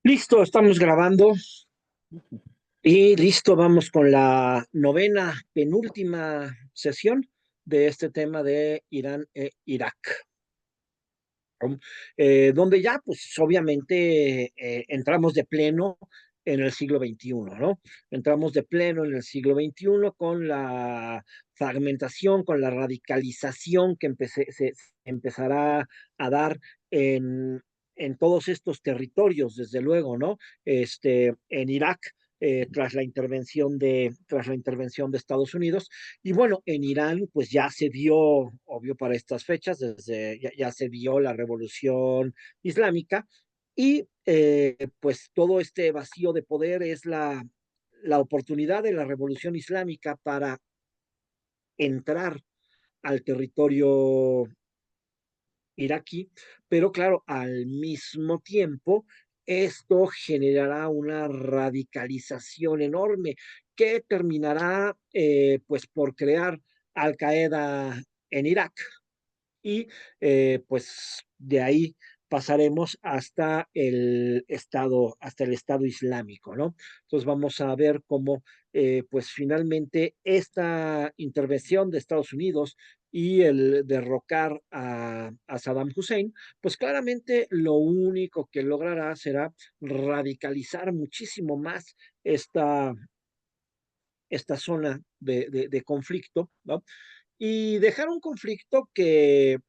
Listo, estamos grabando y listo, vamos con la novena, penúltima sesión de este tema de Irán e Irak, ¿no? Donde ya, pues obviamente, entramos de pleno en el siglo XXI, ¿no? Entramos de pleno en el siglo XXI con la fragmentación, con la radicalización que se empezará a dar en, en todos estos territorios, desde luego, ¿no? En Irak, tras la intervención de Estados Unidos. Y bueno, en Irán, pues ya se dio, obvio para estas fechas, ya se dio la revolución islámica y pues todo este vacío de poder es la oportunidad de la revolución islámica para entrar al territorio iraquí, pero claro, al mismo tiempo, esto generará una radicalización enorme que terminará pues por crear Al Qaeda en Irak y pues de ahí pasaremos hasta el Estado Islámico, ¿no? Entonces vamos a ver cómo, pues finalmente esta intervención de Estados Unidos y el derrocar a Saddam Hussein, pues claramente lo único que logrará será radicalizar muchísimo más esta, esta zona de conflicto, ¿no? Y dejar un conflicto que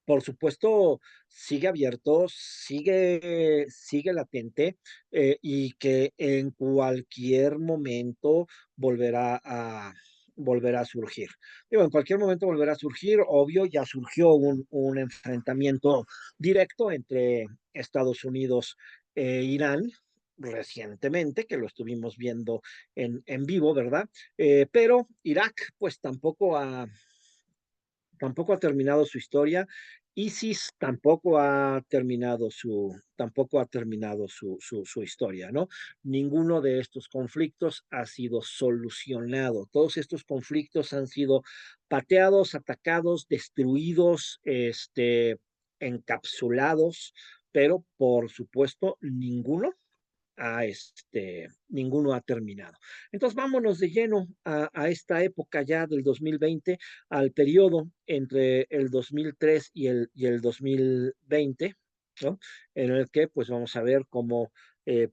por supuesto, sigue abierto, sigue latente y que en cualquier momento volverá a, volverá a surgir. Digo, en cualquier momento volverá a surgir, obvio, ya surgió un enfrentamiento directo entre Estados Unidos e Irán recientemente, que lo estuvimos viendo en vivo, ¿verdad? Pero Irak, pues tampoco ha terminado su historia. ISIS tampoco ha terminado su historia, ¿no? Ninguno de estos conflictos ha sido solucionado. Todos estos conflictos han sido pateados, atacados, destruidos, encapsulados, pero por supuesto, ninguno ha terminado. Entonces, vámonos de lleno a esta época ya del 2020, al periodo entre el 2003 y el 2020, ¿no? En el que pues vamos a ver cómo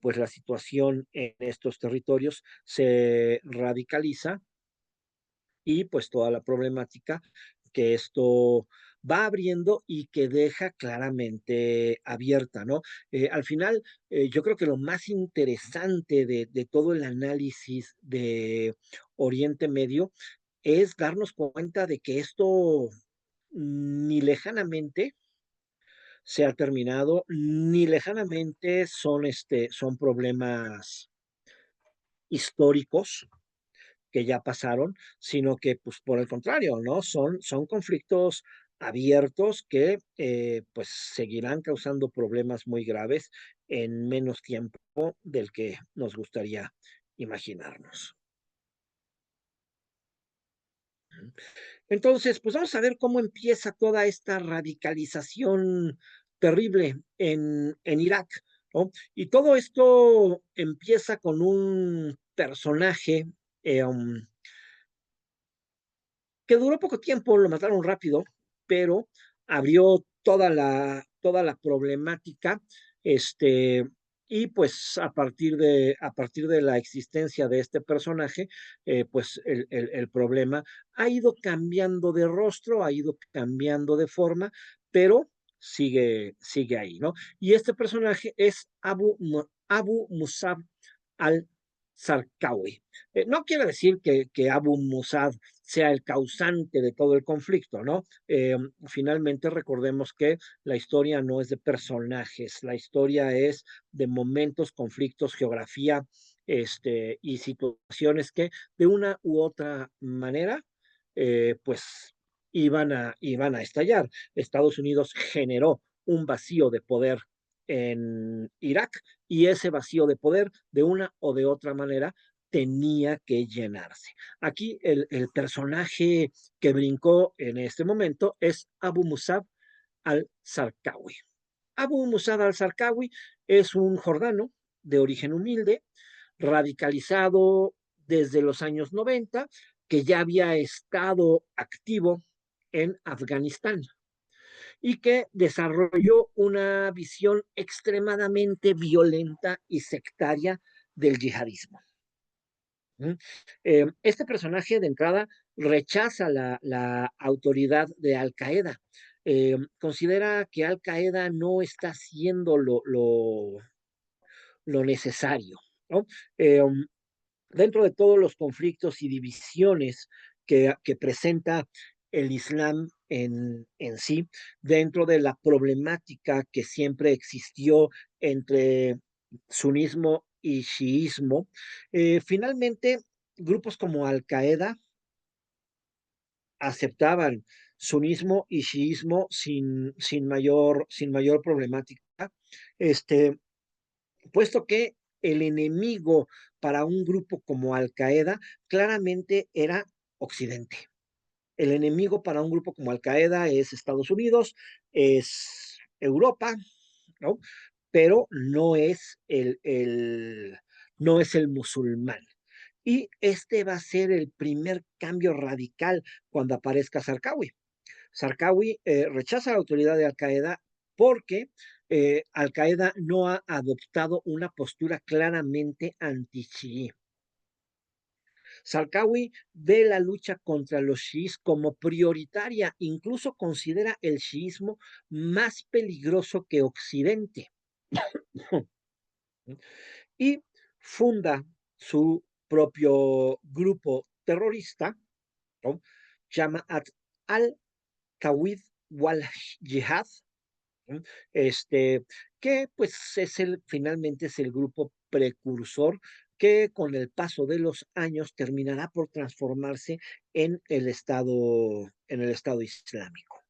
pues la situación en estos territorios se radicaliza y pues toda la problemática que esto va abriendo y que deja claramente abierta, ¿no? Al final, yo creo que lo más interesante de todo el análisis de Oriente Medio es darnos cuenta de que esto ni lejanamente se ha terminado, ni lejanamente son problemas históricos que ya pasaron, sino que, pues, por el contrario, ¿no? Son conflictos abiertos que, pues, seguirán causando problemas muy graves en menos tiempo del que nos gustaría imaginarnos. Entonces, pues vamos a ver cómo empieza toda esta radicalización terrible en Irak, ¿no? Y todo esto empieza con un personaje que duró poco tiempo, lo mataron rápido, pero abrió toda la problemática, este, y pues a partir de la existencia de este personaje, pues el problema ha ido cambiando de rostro, ha ido cambiando de forma, pero sigue ahí, ¿no? Y este personaje es Abu Musab al-Zarqawi. No quiere decir que Abu Musab sea el causante de todo el conflicto, ¿no? Finalmente recordemos que la historia no es de personajes, la historia es de momentos, conflictos, geografía, y situaciones que de una u otra manera, pues iban a estallar. Estados Unidos generó un vacío de poder en Irak y ese vacío de poder, de una o de otra manera, tenía que llenarse. Aquí el personaje que brincó en este momento es Abu Musab al-Zarqawi. Abu Musab al-Zarqawi Es un jordano de origen humilde, radicalizado desde los años 90, que ya había estado activo en Afganistán y que desarrolló una visión extremadamente violenta y sectaria del yihadismo. Este personaje de entrada rechaza la autoridad de Al Qaeda. Considera que Al Qaeda no está haciendo lo necesario, ¿no? Dentro de todos los conflictos y divisiones que presenta el Islam en sí, dentro de la problemática que siempre existió entre sunismo y chiismo, finalmente grupos como Al Qaeda aceptaban sunismo y chiismo sin mayor problemática. Este, puesto que el enemigo para un grupo como Al Qaeda claramente era Occidente. El enemigo para un grupo como Al Qaeda es Estados Unidos, es Europa, ¿no? Pero no es el musulmán. Y este va a ser el primer cambio radical cuando aparezca Zarqawi. Zarqawi rechaza la autoridad de Al Qaeda porque Al Qaeda no ha adoptado una postura claramente anti-chií. Zarqawi ve la lucha contra los chiíes como prioritaria, incluso considera el chiismo más peligroso que Occidente y funda su propio grupo terrorista, ¿no? Jamaat al-Tawhid wal-Jihad, ¿no? Que pues finalmente es el grupo precursor que con el paso de los años terminará por transformarse en el Estado Islámico.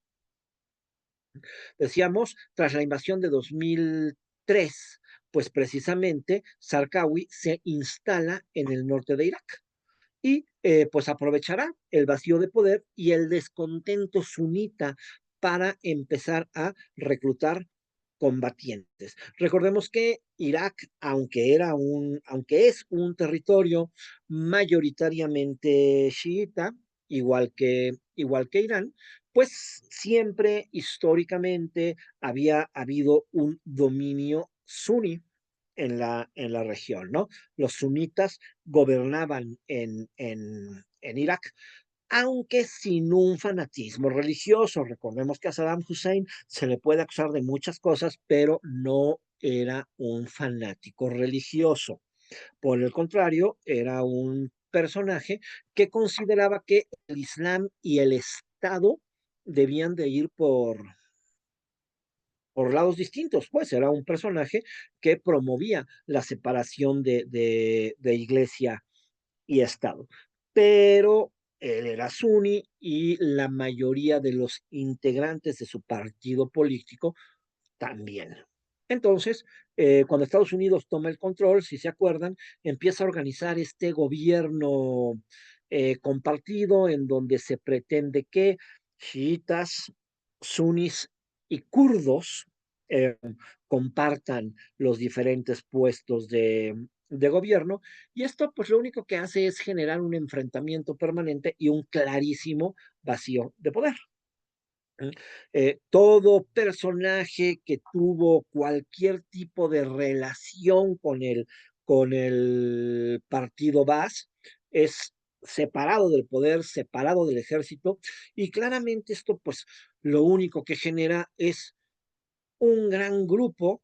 Decíamos, tras la invasión de 2003, pues precisamente Zarqawi se instala en el norte de Irak y pues aprovechará el vacío de poder y el descontento sunita para empezar a reclutar combatientes. Recordemos que Irak, aunque es un territorio mayoritariamente chiita, igual que Irán, pues siempre históricamente había habido un dominio suní en la región, ¿no? Los sunitas gobernaban en Irak, aunque sin un fanatismo religioso. Recordemos que a Saddam Hussein se le puede acusar de muchas cosas, pero no era un fanático religioso. Por el contrario, era un personaje que consideraba que el Islam y el Estado debían de ir por lados distintos, pues era un personaje que promovía la separación de iglesia y Estado. Pero él era suní y la mayoría de los integrantes de su partido político también. Entonces, cuando Estados Unidos toma el control, si se acuerdan, empieza a organizar este gobierno compartido en donde se pretende que chiitas, sunnis y kurdos eh, compartan los diferentes puestos de gobierno. Y esto, pues lo único que hace es generar un enfrentamiento permanente y un clarísimo vacío de poder. Todo personaje que tuvo cualquier tipo de relación con el partido Baas es separado del poder, separado del ejército, y claramente esto pues lo único que genera es un gran grupo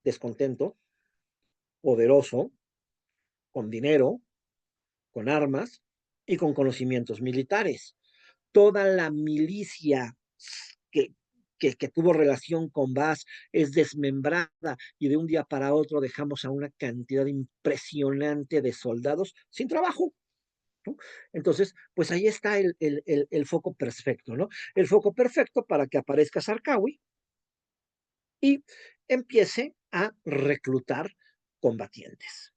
descontento, poderoso, con dinero, con armas y con conocimientos militares. Toda la milicia que, que tuvo relación con Baas es desmembrada y de un día para otro dejamos a una cantidad impresionante de soldados sin trabajo, ¿no? Entonces, pues ahí está el foco perfecto, ¿no? El foco perfecto para que aparezca Sarkawi y empiece a reclutar combatientes.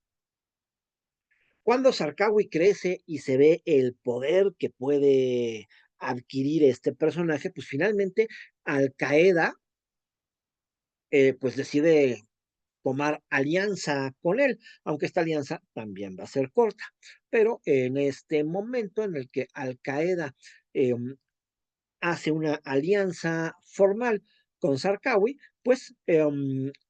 Cuando Sarkawi crece y se ve el poder que puede adquirir este personaje, pues finalmente Al Qaeda pues decide tomar alianza con él, aunque esta alianza también va a ser corta. Pero en este momento en el que Al Qaeda hace una alianza formal con Zarqawi, pues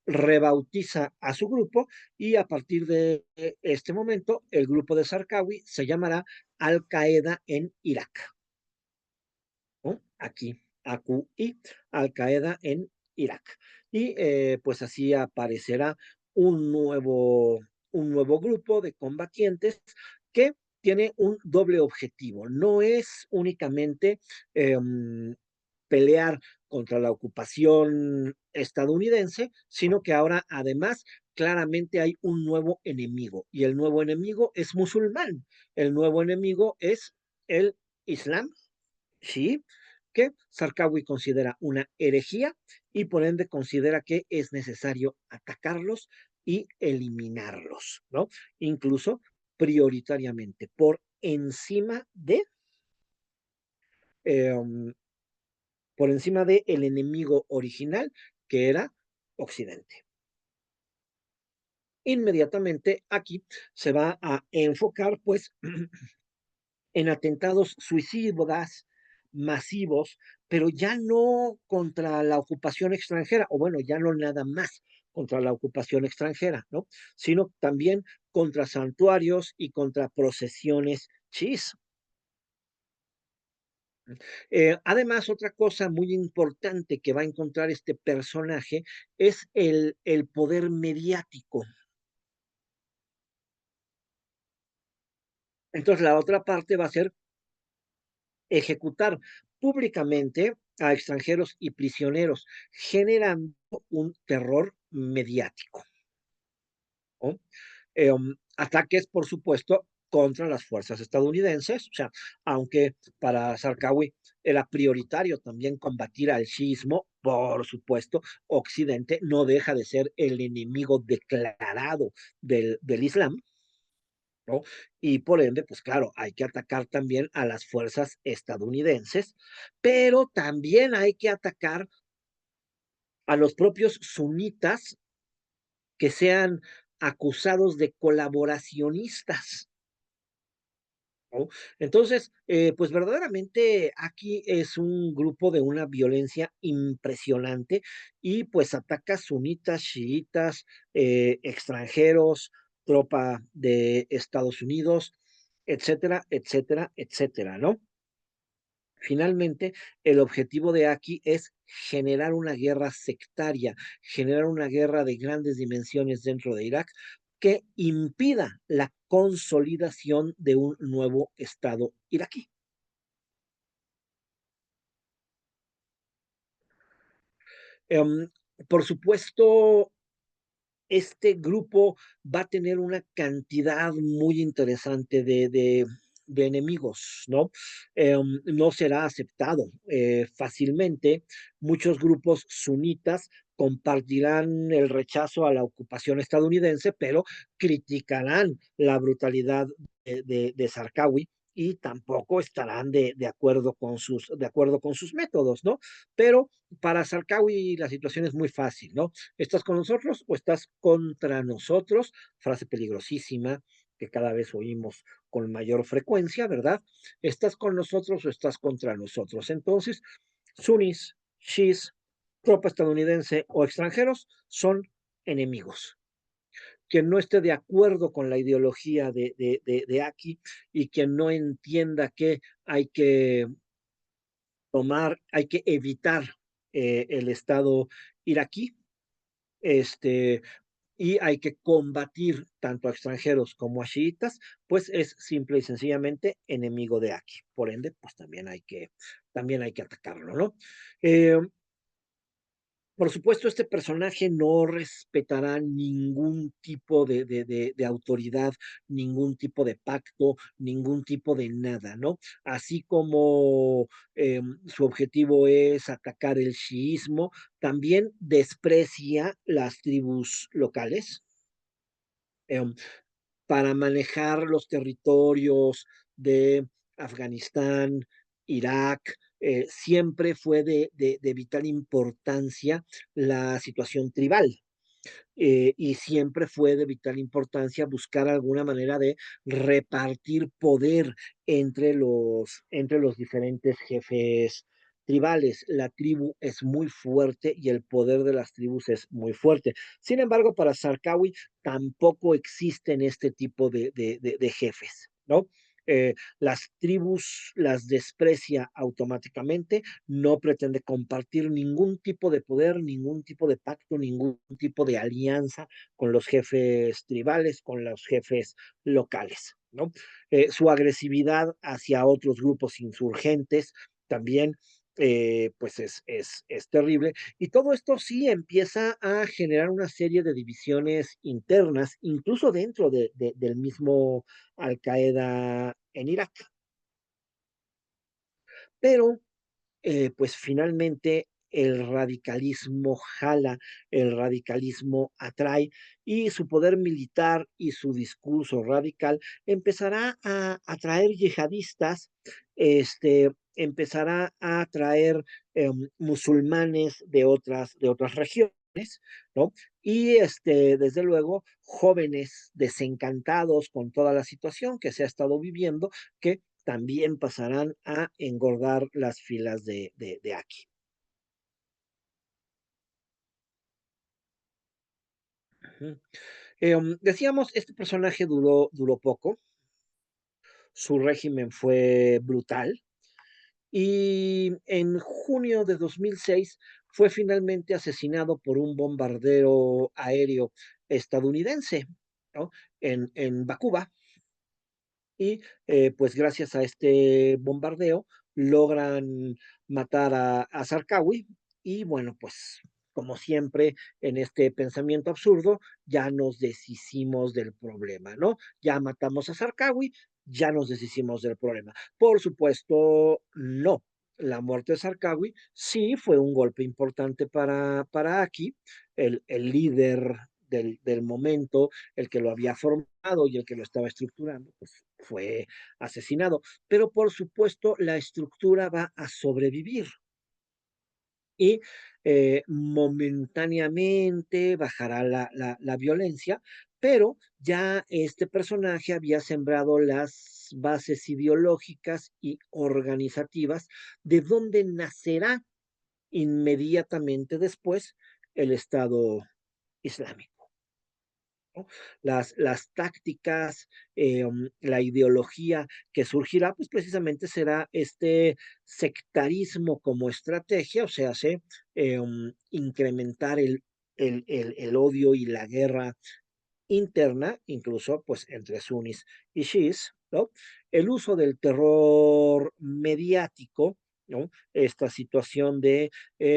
rebautiza a su grupo y a partir de este momento el grupo de Zarqawi se llamará Al Qaeda en Irak, ¿no? Aquí, AQI, Al Qaeda en Irak. Y pues así aparecerá un nuevo grupo de combatientes que tiene un doble objetivo. No es únicamente eh, pelear contra la ocupación estadounidense, sino que ahora además claramente hay un nuevo enemigo y el nuevo enemigo es musulmán. El nuevo enemigo es el Islam, ¿sí? Que Sarkawi considera una herejía y por ende considera que es necesario atacarlos y eliminarlos, ¿no? Incluso prioritariamente eh, por encima de el enemigo original que era Occidente. Inmediatamente aquí se va a enfocar pues en atentados suicidas masivos, pero ya no contra la ocupación extranjera, o bueno, ya no nada más contra la ocupación extranjera, ¿no? Sino también contra santuarios y contra procesiones chiís. Además, otra cosa muy importante que va a encontrar este personaje es el poder mediático. Entonces, la otra parte va a ser ejecutar públicamente a extranjeros y prisioneros, generando un terror mediático, ¿no? Ataques, por supuesto, contra las fuerzas estadounidenses, o sea, aunque para Sarkawi era prioritario también combatir al chiismo, por supuesto, Occidente no deja de ser el enemigo declarado del Islam, ¿no? Y por ende, pues claro, hay que atacar también a las fuerzas estadounidenses, pero también hay que atacar a los propios sunitas que sean acusados de colaboracionistas, ¿no? Entonces, pues verdaderamente aquí es un grupo de una violencia impresionante y pues ataca sunitas, chiitas, extranjeros, tropa de Estados Unidos, etcétera, etcétera, etcétera, ¿no? Finalmente, el objetivo de aquí es generar una guerra sectaria, generar una guerra de grandes dimensiones dentro de Irak que impida la consolidación de un nuevo Estado iraquí. Um, por supuesto, este grupo va a tener una cantidad muy interesante de enemigos, ¿no? No será aceptado fácilmente. Muchos grupos sunitas compartirán el rechazo a la ocupación estadounidense, pero criticarán la brutalidad de Sarkawi y tampoco estarán de acuerdo con sus métodos, ¿no? Pero para Sarkawi la situación es muy fácil, ¿no? ¿Estás con nosotros o estás contra nosotros? Frase peligrosísima que cada vez oímos con mayor frecuencia, ¿verdad? ¿Estás con nosotros o estás contra nosotros? Entonces, sunnis, shis, tropa estadounidense o extranjeros son enemigos. Quien no esté de acuerdo con la ideología de Aki y quien no entienda que hay que hay que evitar el Estado iraquí, este, y hay que combatir tanto a extranjeros como a chiitas, pues es simple y sencillamente enemigo de aquí. Por ende, pues también hay que atacarlo, ¿no? Eh, por supuesto, este personaje no respetará ningún tipo de autoridad, ningún tipo de pacto, ningún tipo de nada, ¿no? Así como su objetivo es atacar el chiismo, también desprecia las tribus locales. Eh, para manejar los territorios de Afganistán, Irak, siempre fue de vital importancia la situación tribal. y siempre fue de vital importancia buscar alguna manera de repartir poder entre los diferentes jefes tribales. La tribu es muy fuerte y el poder de las tribus es muy fuerte. Sin embargo, para Sarkawi tampoco existen este tipo de jefes, ¿no? Las tribus las desprecia automáticamente, no pretende compartir ningún tipo de poder, ningún tipo de pacto, ningún tipo de alianza con los jefes tribales, con los jefes locales, ¿no? Su agresividad hacia otros grupos insurgentes también, pues es terrible. Y todo esto sí empieza a generar una serie de divisiones internas, incluso dentro del mismo Al Qaeda en Irak. Pero pues finalmente el radicalismo jala, el radicalismo atrae y su poder militar y su discurso radical empezará a atraer yihadistas, empezará a atraer musulmanes de otras regiones, ¿no? Y desde luego, jóvenes desencantados con toda la situación que se ha estado viviendo, que también pasarán a engordar las filas de Aki. Ujú. Decíamos, este personaje duró poco, su régimen fue brutal y en junio de 2006 fue finalmente asesinado por un bombardero aéreo estadounidense, ¿no? En Bakuba. Y pues gracias a este bombardeo logran matar a Zarqawi y bueno, pues como siempre en este pensamiento absurdo, ya nos deshicimos del problema, ¿no? Ya matamos a Zarqawi, ya nos deshicimos del problema. Por supuesto, no. La muerte de Zarqawi sí fue un golpe importante para Aki, el líder del momento, el que lo había formado y el que lo estaba estructurando, pues fue asesinado. Pero por supuesto, la estructura va a sobrevivir y momentáneamente bajará la violencia, pero ya este personaje había sembrado las bases ideológicas y organizativas de donde nacerá inmediatamente después el Estado Islámico, ¿no? Las tácticas, la ideología que surgirá, pues precisamente será este sectarismo como estrategia, o sea, incrementar el odio y la guerra interna, incluso pues entre sunnis y shiis, ¿no? El uso del terror mediático, ¿no? Esta situación de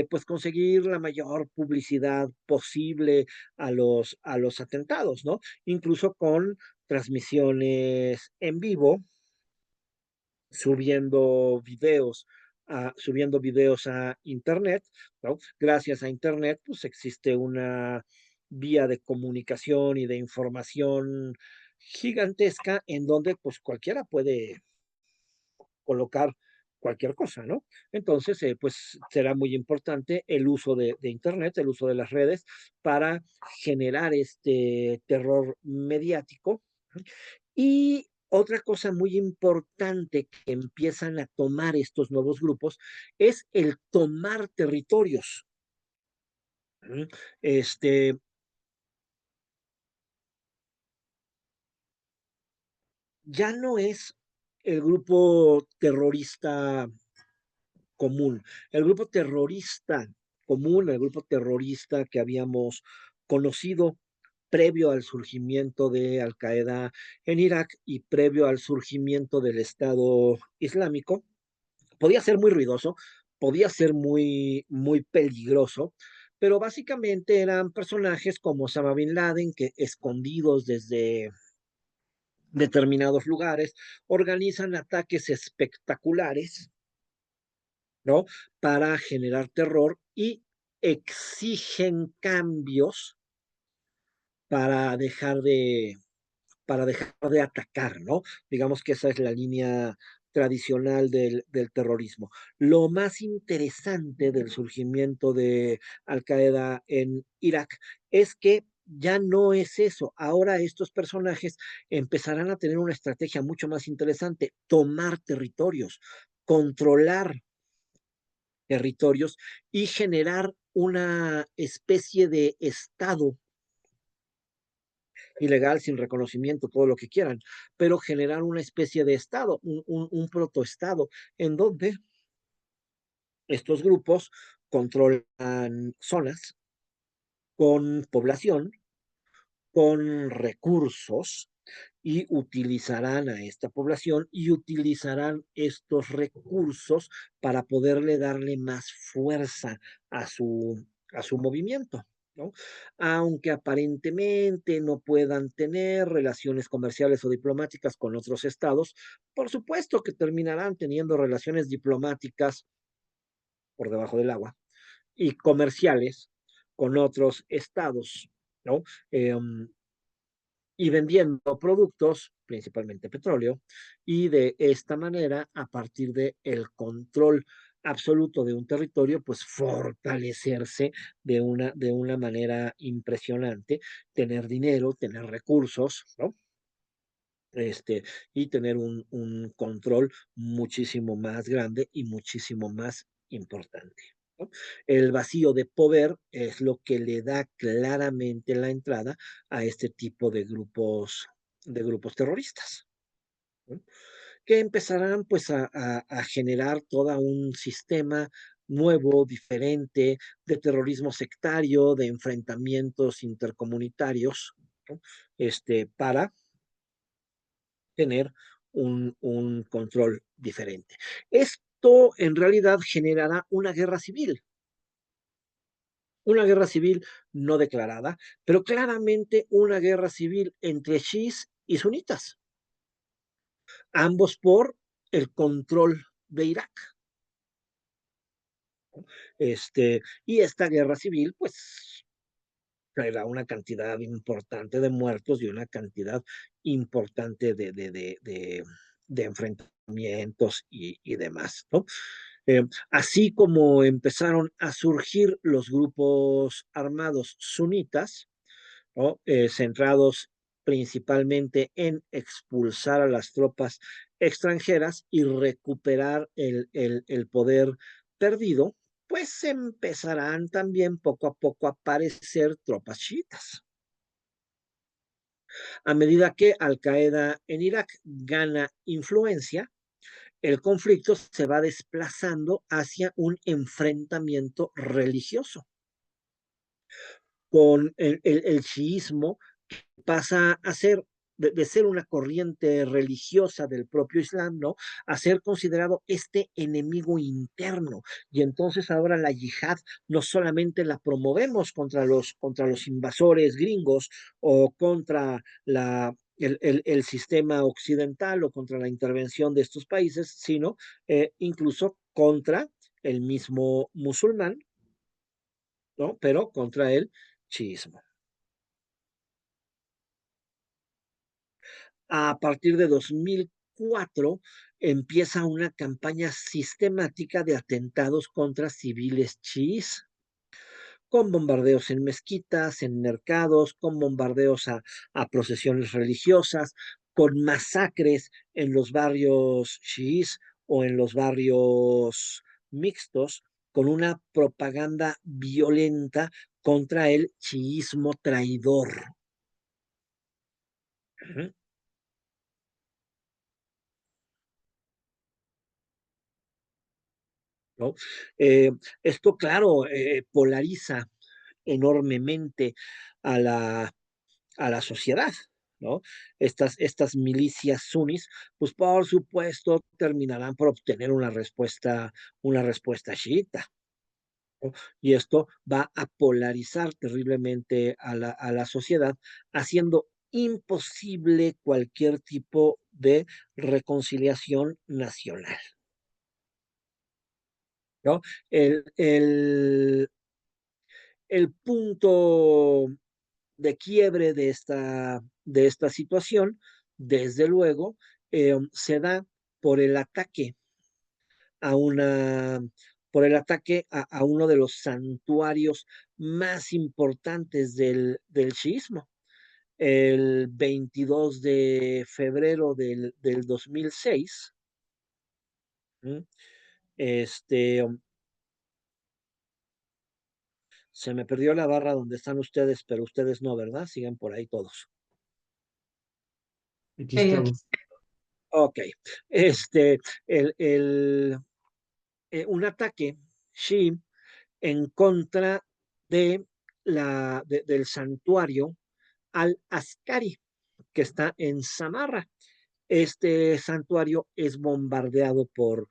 pues conseguir la mayor publicidad posible a los atentados, ¿no? Incluso con transmisiones en vivo, subiendo videos a internet, ¿no? Gracias a internet, pues existe una vía de comunicación y de información gigantesca en donde pues cualquiera puede colocar cualquier cosa, ¿no? Entonces, pues será muy importante el uso de internet, el uso de las redes para generar este terror mediático. Y otra cosa muy importante que empiezan a tomar estos nuevos grupos es el tomar territorios. ¿Mm? Este, ya no es el grupo terrorista común, el grupo terrorista común, el grupo terrorista que habíamos conocido previo al surgimiento de Al Qaeda en Irak y previo al surgimiento del Estado Islámico. Podía ser muy ruidoso, podía ser muy peligroso, pero básicamente eran personajes como Osama Bin Laden que escondidos desde determinados lugares organizan ataques espectaculares, ¿no? Para generar terror y exigen cambios para dejar de, para dejar de atacar, ¿no? Digamos que esa es la línea tradicional del terrorismo. Lo más interesante del surgimiento de Al Qaeda en Irak es que ya no es eso. Ahora estos personajes empezarán a tener una estrategia mucho más interesante, tomar territorios, controlar territorios y generar una especie de estado ilegal, sin reconocimiento, todo lo que quieran, pero generar una especie de estado, un protoestado, en donde estos grupos controlan zonas con población, con recursos, y utilizarán a esta población y utilizarán estos recursos para poderle darle más fuerza a su movimiento, ¿no? Aunque aparentemente no puedan tener relaciones comerciales o diplomáticas con otros estados, por supuesto que terminarán teniendo relaciones diplomáticas por debajo del agua y comerciales con otros estados, ¿no? Y vendiendo productos, principalmente petróleo, y de esta manera, a partir de el control absoluto de un territorio, pues fortalecerse de una manera impresionante, tener dinero, tener recursos, ¿no? Y tener un control muchísimo más grande y muchísimo más importante, ¿no? El vacío de poder es lo que le da claramente la entrada a este tipo de grupos terroristas, ¿no? Que empezarán pues a generar todo un sistema nuevo, diferente, de terrorismo sectario, de enfrentamientos intercomunitarios, ¿no? Para tener un control diferente. Esto en realidad generará una guerra civil no declarada, pero claramente una guerra civil entre chiíes y sunitas, ambos por el control de Irak. Y esta guerra civil, pues, traerá una cantidad importante de muertos y una cantidad importante de enfrentamientos y demás, ¿no? Así como empezaron a surgir los grupos armados sunitas, ¿no? Centrados principalmente en expulsar a las tropas extranjeras y recuperar el poder perdido, pues empezarán también poco a poco a aparecer tropas chiitas. A medida que Al Qaeda en Irak gana influencia, el conflicto se va desplazando hacia un enfrentamiento religioso, con el chiismo pasa a ser, de ser una corriente religiosa del propio Islam, ¿no? A ser considerado este enemigo interno. Y entonces ahora la yihad no solamente la promovemos contra los invasores gringos o contra el sistema occidental o contra la intervención de estos países, sino incluso contra el mismo musulmán, ¿no? Pero contra el chiismo. A partir de 2004 empieza una campaña sistemática de atentados contra civiles chiíes, con bombardeos en mezquitas, en mercados, con bombardeos a procesiones religiosas, con masacres en los barrios chiíes o en los barrios mixtos, con una propaganda violenta contra el chiismo traidor. Ujú. ¿No? Eh, Esto, claro, polariza enormemente a a la sociedad, ¿no? Estas milicias sunis, pues por supuesto terminarán por obtener una respuesta chiita, ¿no? Y esto va a polarizar terriblemente a a la sociedad, haciendo imposible cualquier tipo de reconciliación nacional, ¿no? El, el, el punto de quiebre de esta situación, desde luego, se da por el ataque a una por el ataque a uno de los santuarios más importantes del chiismo. El 22 de febrero del 2006, ¿m? este, se me perdió la barra donde están ustedes, pero ustedes no, ¿verdad? Siguen por ahí todos. Aquí Aquí. estamos. Ok, este, el, un ataque Shi en contra de del santuario Al-Askari, que está en Samarra. Este santuario es bombardeado por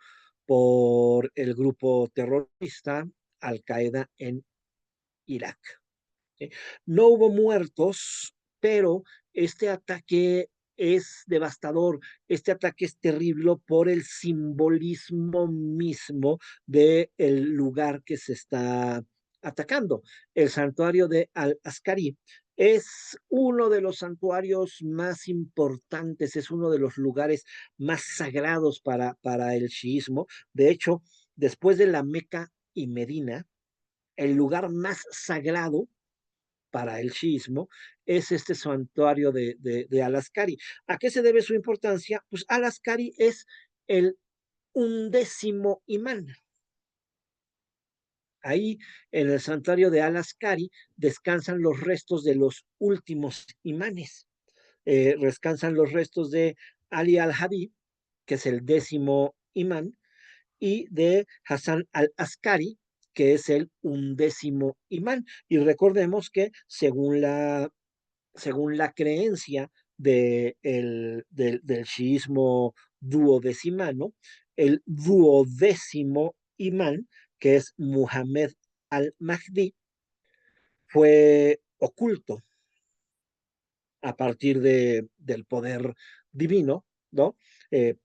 el grupo terrorista Al-Qaeda en Irak. ¿Sí? No hubo muertos, pero este ataque es devastador, este ataque es terrible por el simbolismo mismo del lugar que se está atacando. El santuario de Al-Askari es uno de los santuarios más importantes, es uno de los lugares más sagrados para el chiismo. De hecho, después de la Meca y Medina, el lugar más sagrado para el sismo es este santuario de Al-Askari. ¿A qué se debe su importancia? Pues Al-Askari es el 11º imán. Ahí en el santuario de Al-Askari descansan los restos de los últimos imanes. Descansan los restos de Ali al-Hadi, que es el 10º imán, y de Hassan al-Askari, que es el 11º imán. Y recordemos que según la creencia del chiismo duodecimano, el duodécimo imán, que es Muhammad al-Mahdi, fue oculto a partir del poder divino, ¿no? Eh,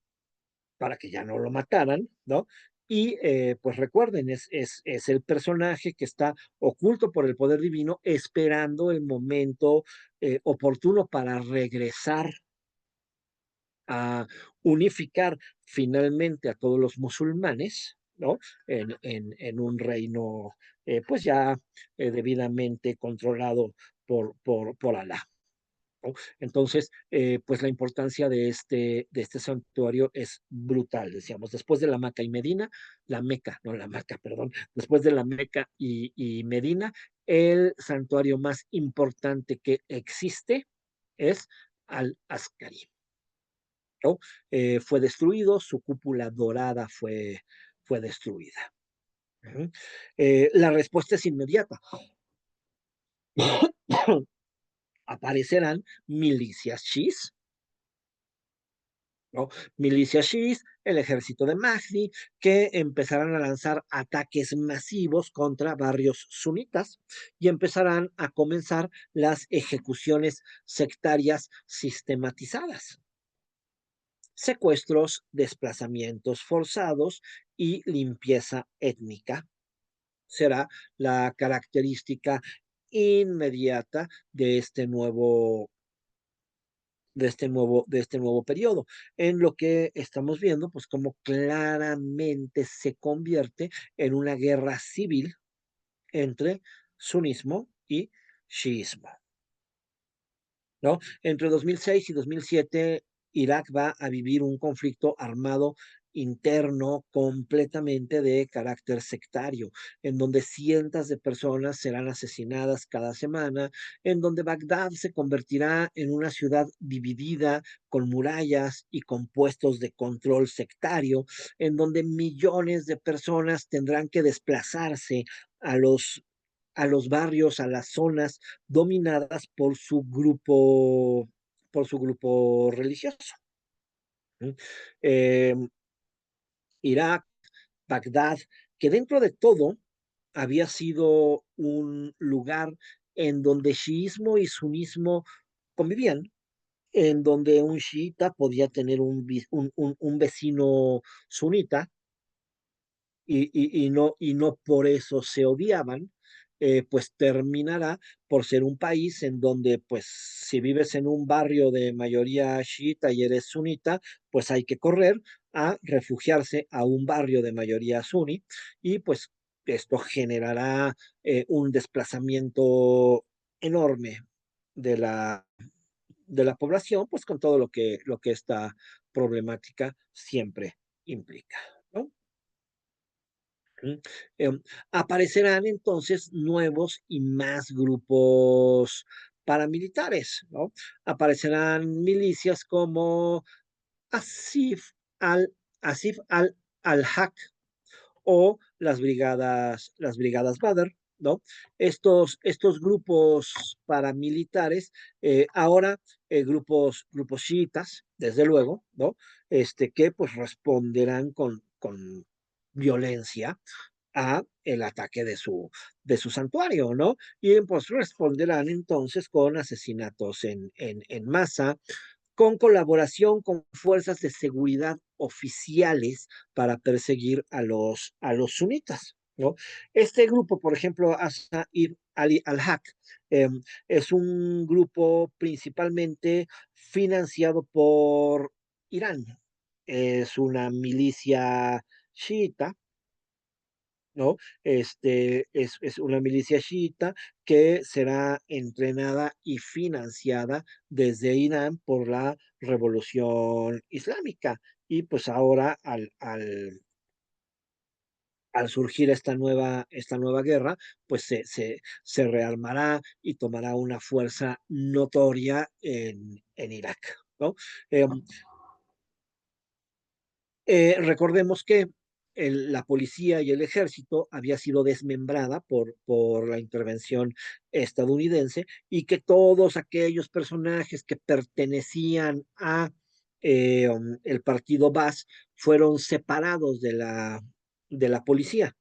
para que ya no lo mataran, ¿no? Y pues recuerden, es el personaje que está oculto por el poder divino, esperando el momento oportuno para regresar a unificar finalmente a todos los musulmanes, ¿no? En un reino, pues ya debidamente controlado por Alá. ¿No? Entonces, pues la importancia de este santuario es brutal, decíamos, después de la Meca y Medina, la Meca, no la Meca, perdón, después de la Meca y Medina, el santuario más importante que existe es Al-Askari, ¿no? Fue destruido, su cúpula dorada fue destruida. Uh-huh. La respuesta es inmediata. Aparecerán milicias chiíes, ¿no? Milicias chiíes, el ejército de Mahdi, que empezarán a lanzar ataques masivos contra barrios sunitas y empezarán a comenzar las ejecuciones sectarias sistematizadas. Secuestros, desplazamientos forzados y limpieza étnica será la característica inmediata de este nuevo periodo, en lo que estamos viendo, pues como claramente se convierte en una guerra civil entre sunismo y chiismo, ¿no? Entre 2006 y 2007, Irak va a vivir un conflicto armado interno completamente de carácter sectario, en donde cientos de personas serán asesinadas cada semana, en donde Bagdad se convertirá en una ciudad dividida con murallas y con puestos de control sectario, en donde millones de personas tendrán que desplazarse a a los barrios, a las zonas dominadas por su grupo religioso. Eh, Irak, Bagdad, que dentro de todo había sido un lugar en donde chiismo y sunismo convivían, en donde un chiita podía tener un vecino sunita y no por eso se odiaban. pues terminará por ser un país en donde, pues, si vives en un barrio de mayoría chiita y eres sunita, pues hay que correr a refugiarse a un barrio de mayoría suní y pues esto generará un desplazamiento enorme de la población, pues con todo lo que esta problemática siempre implica, ¿no? Mm, Aparecerán entonces nuevos y más grupos paramilitares, ¿no? Aparecerán milicias como Asif al Asif al-Haq o las brigadas Badr, ¿no? Estos grupos paramilitares, ahora grupos chiitas, desde luego, ¿no? Que pues responderán con violencia a el ataque de su santuario, ¿no? Y pues responderán entonces con asesinatos en masa, con colaboración con fuerzas de seguridad oficiales para perseguir a los sunitas, ¿no? Este grupo, por ejemplo, Asa'ib Ali al-Haq, eh, es un grupo principalmente financiado por Irán. Es una milicia chiita, ¿no? Es una milicia chiita que será entrenada y financiada desde Irán por la Revolución Islámica. Y pues ahora al surgir esta nueva guerra, pues se rearmará y tomará una fuerza notoria en Irak, ¿no? Em, Recordemos que la policía y el ejército había sido desmembrada por la intervención estadounidense y que todos aquellos personajes que pertenecían a el partido Baas fueron separados de la policía.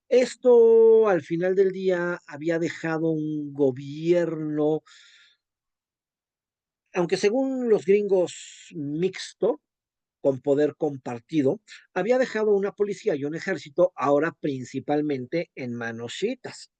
Esto al final del día había dejado un gobierno, aunque según los gringos mixto, con poder compartido, había dejado una policía y un ejército ahora principalmente en manos chiitas.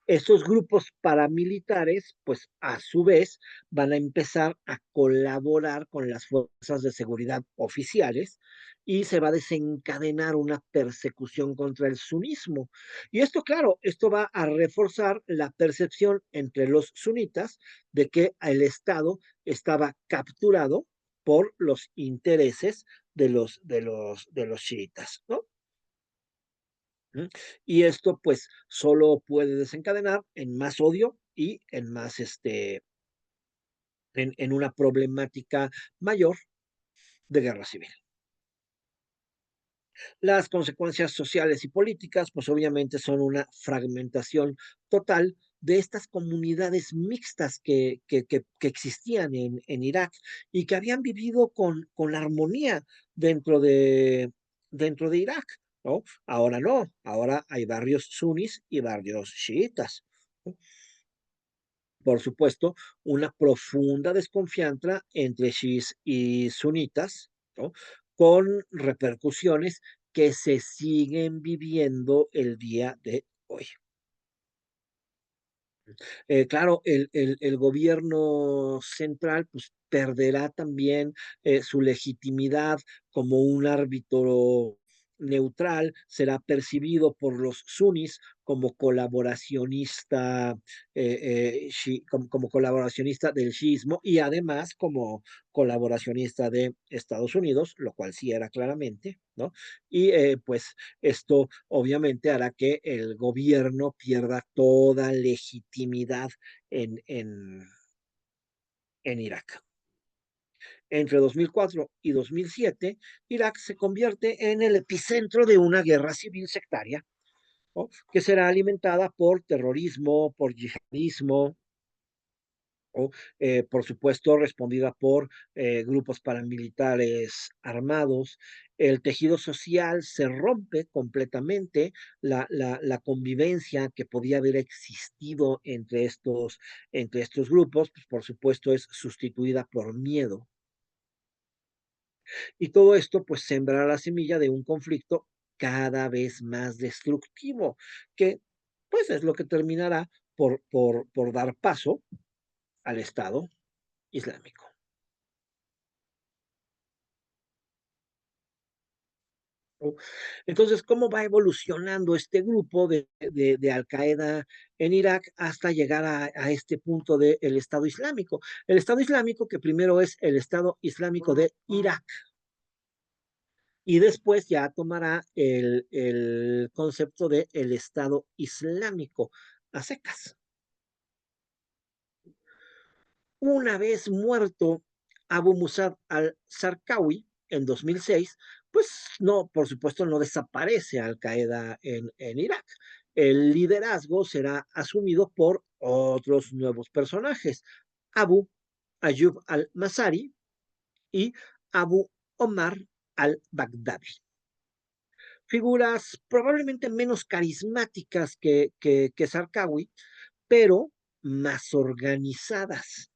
Estos grupos paramilitares, pues a su vez, van a empezar a colaborar con las fuerzas de seguridad oficiales y se va a desencadenar una persecución contra el sunismo. Y esto, claro, esto va a reforzar la percepción entre los sunitas de que el Estado estaba capturado por los intereses de los chiitas, ¿no? ¿Mm? Y esto pues solo puede desencadenar en más odio y en más en una problemática mayor de guerra civil. Las consecuencias sociales y políticas, pues obviamente son una fragmentación total de estas comunidades mixtas que existían en Irak y que habían vivido con armonía dentro de Irak, ¿no? Ahora no, ahora hay barrios sunis y barrios chiitas, ¿no? Por supuesto, una profunda desconfianza entre chiíes y sunitas, ¿no? Con repercusiones que se siguen viviendo el día de hoy. Claro, el gobierno central pues, perderá también su legitimidad como un árbitro neutral, será percibido por los sunnis como colaboracionista, como colaboracionista del shiismo y además como colaboracionista de Estados Unidos, lo cual sí era claramente, ¿no? Y pues esto obviamente hará que el gobierno pierda toda legitimidad en Irak. Entre 2004 y 2007, Irak se convierte en el epicentro de una guerra civil sectaria, ¿no? Que será alimentada por terrorismo, por yihadismo, o, por supuesto, respondida por grupos paramilitares armados. El tejido social se rompe completamente, la convivencia que podía haber existido entre estos grupos, pues, por supuesto, es sustituida por miedo. Y todo esto, pues, sembrará la semilla de un conflicto cada vez más destructivo, que pues es lo que terminará por dar paso al Estado Islámico. ¿No? Entonces, ¿cómo va evolucionando este grupo de Al Qaeda en Irak hasta llegar a este punto del Estado Islámico? El Estado Islámico, que primero es el Estado Islámico de Irak, y después ya tomará el concepto de el Estado Islámico a secas. Una vez muerto Abu Musab al-Zarqawi en 2006, pues no, por supuesto, no desaparece Al Qaeda en Irak. El liderazgo será asumido por otros nuevos personajes, Abu Ayyub al-Masari y Abu Omar al-Baghdadi. Figuras probablemente menos carismáticas que Zarqawi, pero más organizadas.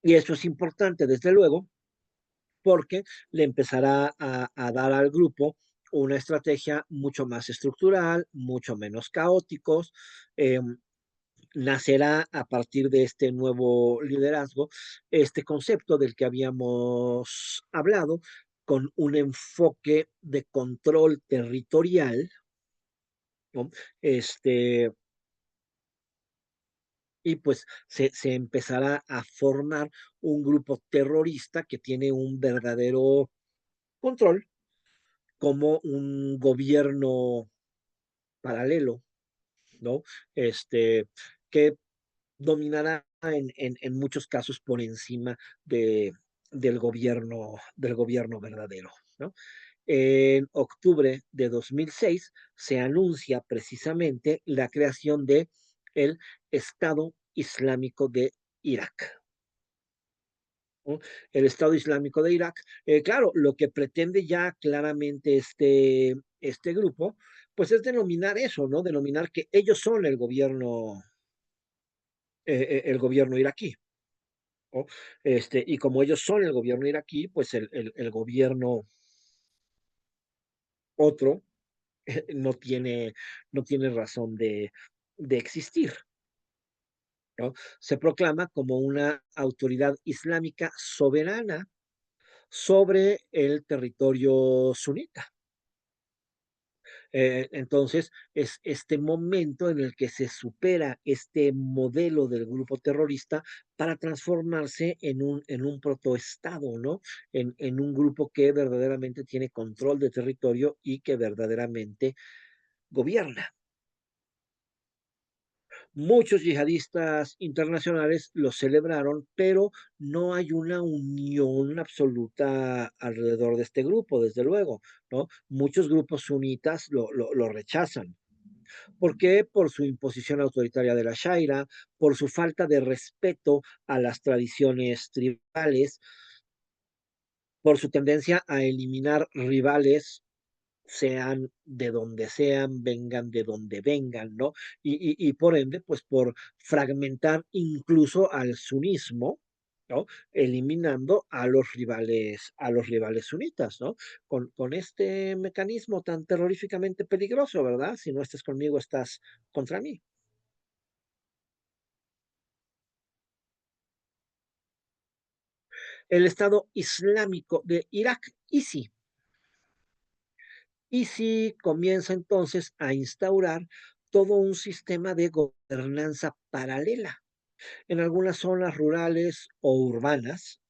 Y eso es importante, desde luego, porque le empezará a dar al grupo una estrategia mucho más estructural, mucho menos caóticos. Eh, Nacerá a partir de este nuevo liderazgo este concepto del que habíamos hablado, con un enfoque de control territorial, ¿no? Este, y pues se empezará a formar un grupo terrorista que tiene un verdadero control como un gobierno paralelo, ¿no? Este, que dominará en muchos casos por encima de, del gobierno verdadero, ¿no? En octubre de 2006 se anuncia precisamente la creación de el Estado Islámico de Irak. ¿No? El Estado Islámico de Irak. Claro, lo que pretende ya claramente este grupo, pues es denominar eso, ¿no? Denominar que ellos son el gobierno iraquí, ¿no? Y como ellos son el gobierno iraquí, pues el gobierno otro no tiene razón de existir, ¿no? Se proclama como una autoridad islámica soberana sobre el territorio sunita. Entonces, es este momento en el que se supera este modelo del grupo terrorista para transformarse en un protoestado, ¿no? En un grupo que verdaderamente tiene control de territorio y que verdaderamente gobierna. Muchos yihadistas internacionales lo celebraron, pero no hay una unión absoluta alrededor de este grupo, desde luego, ¿no? Muchos grupos sunitas lo rechazan. ¿Por qué? Por su imposición autoritaria de la Shaira, por su falta de respeto a las tradiciones tribales, por su tendencia a eliminar rivales, sean de donde sean, vengan de donde vengan, ¿no? Y por ende, pues por fragmentar incluso al sunismo, ¿no? Eliminando a los rivales sunitas, ¿no? Con este mecanismo tan terroríficamente peligroso, ¿verdad? Si no estás conmigo, estás contra mí. El Estado Islámico de Irak, ISI comienza entonces a instaurar todo un sistema de gobernanza paralela en algunas zonas rurales o urbanas,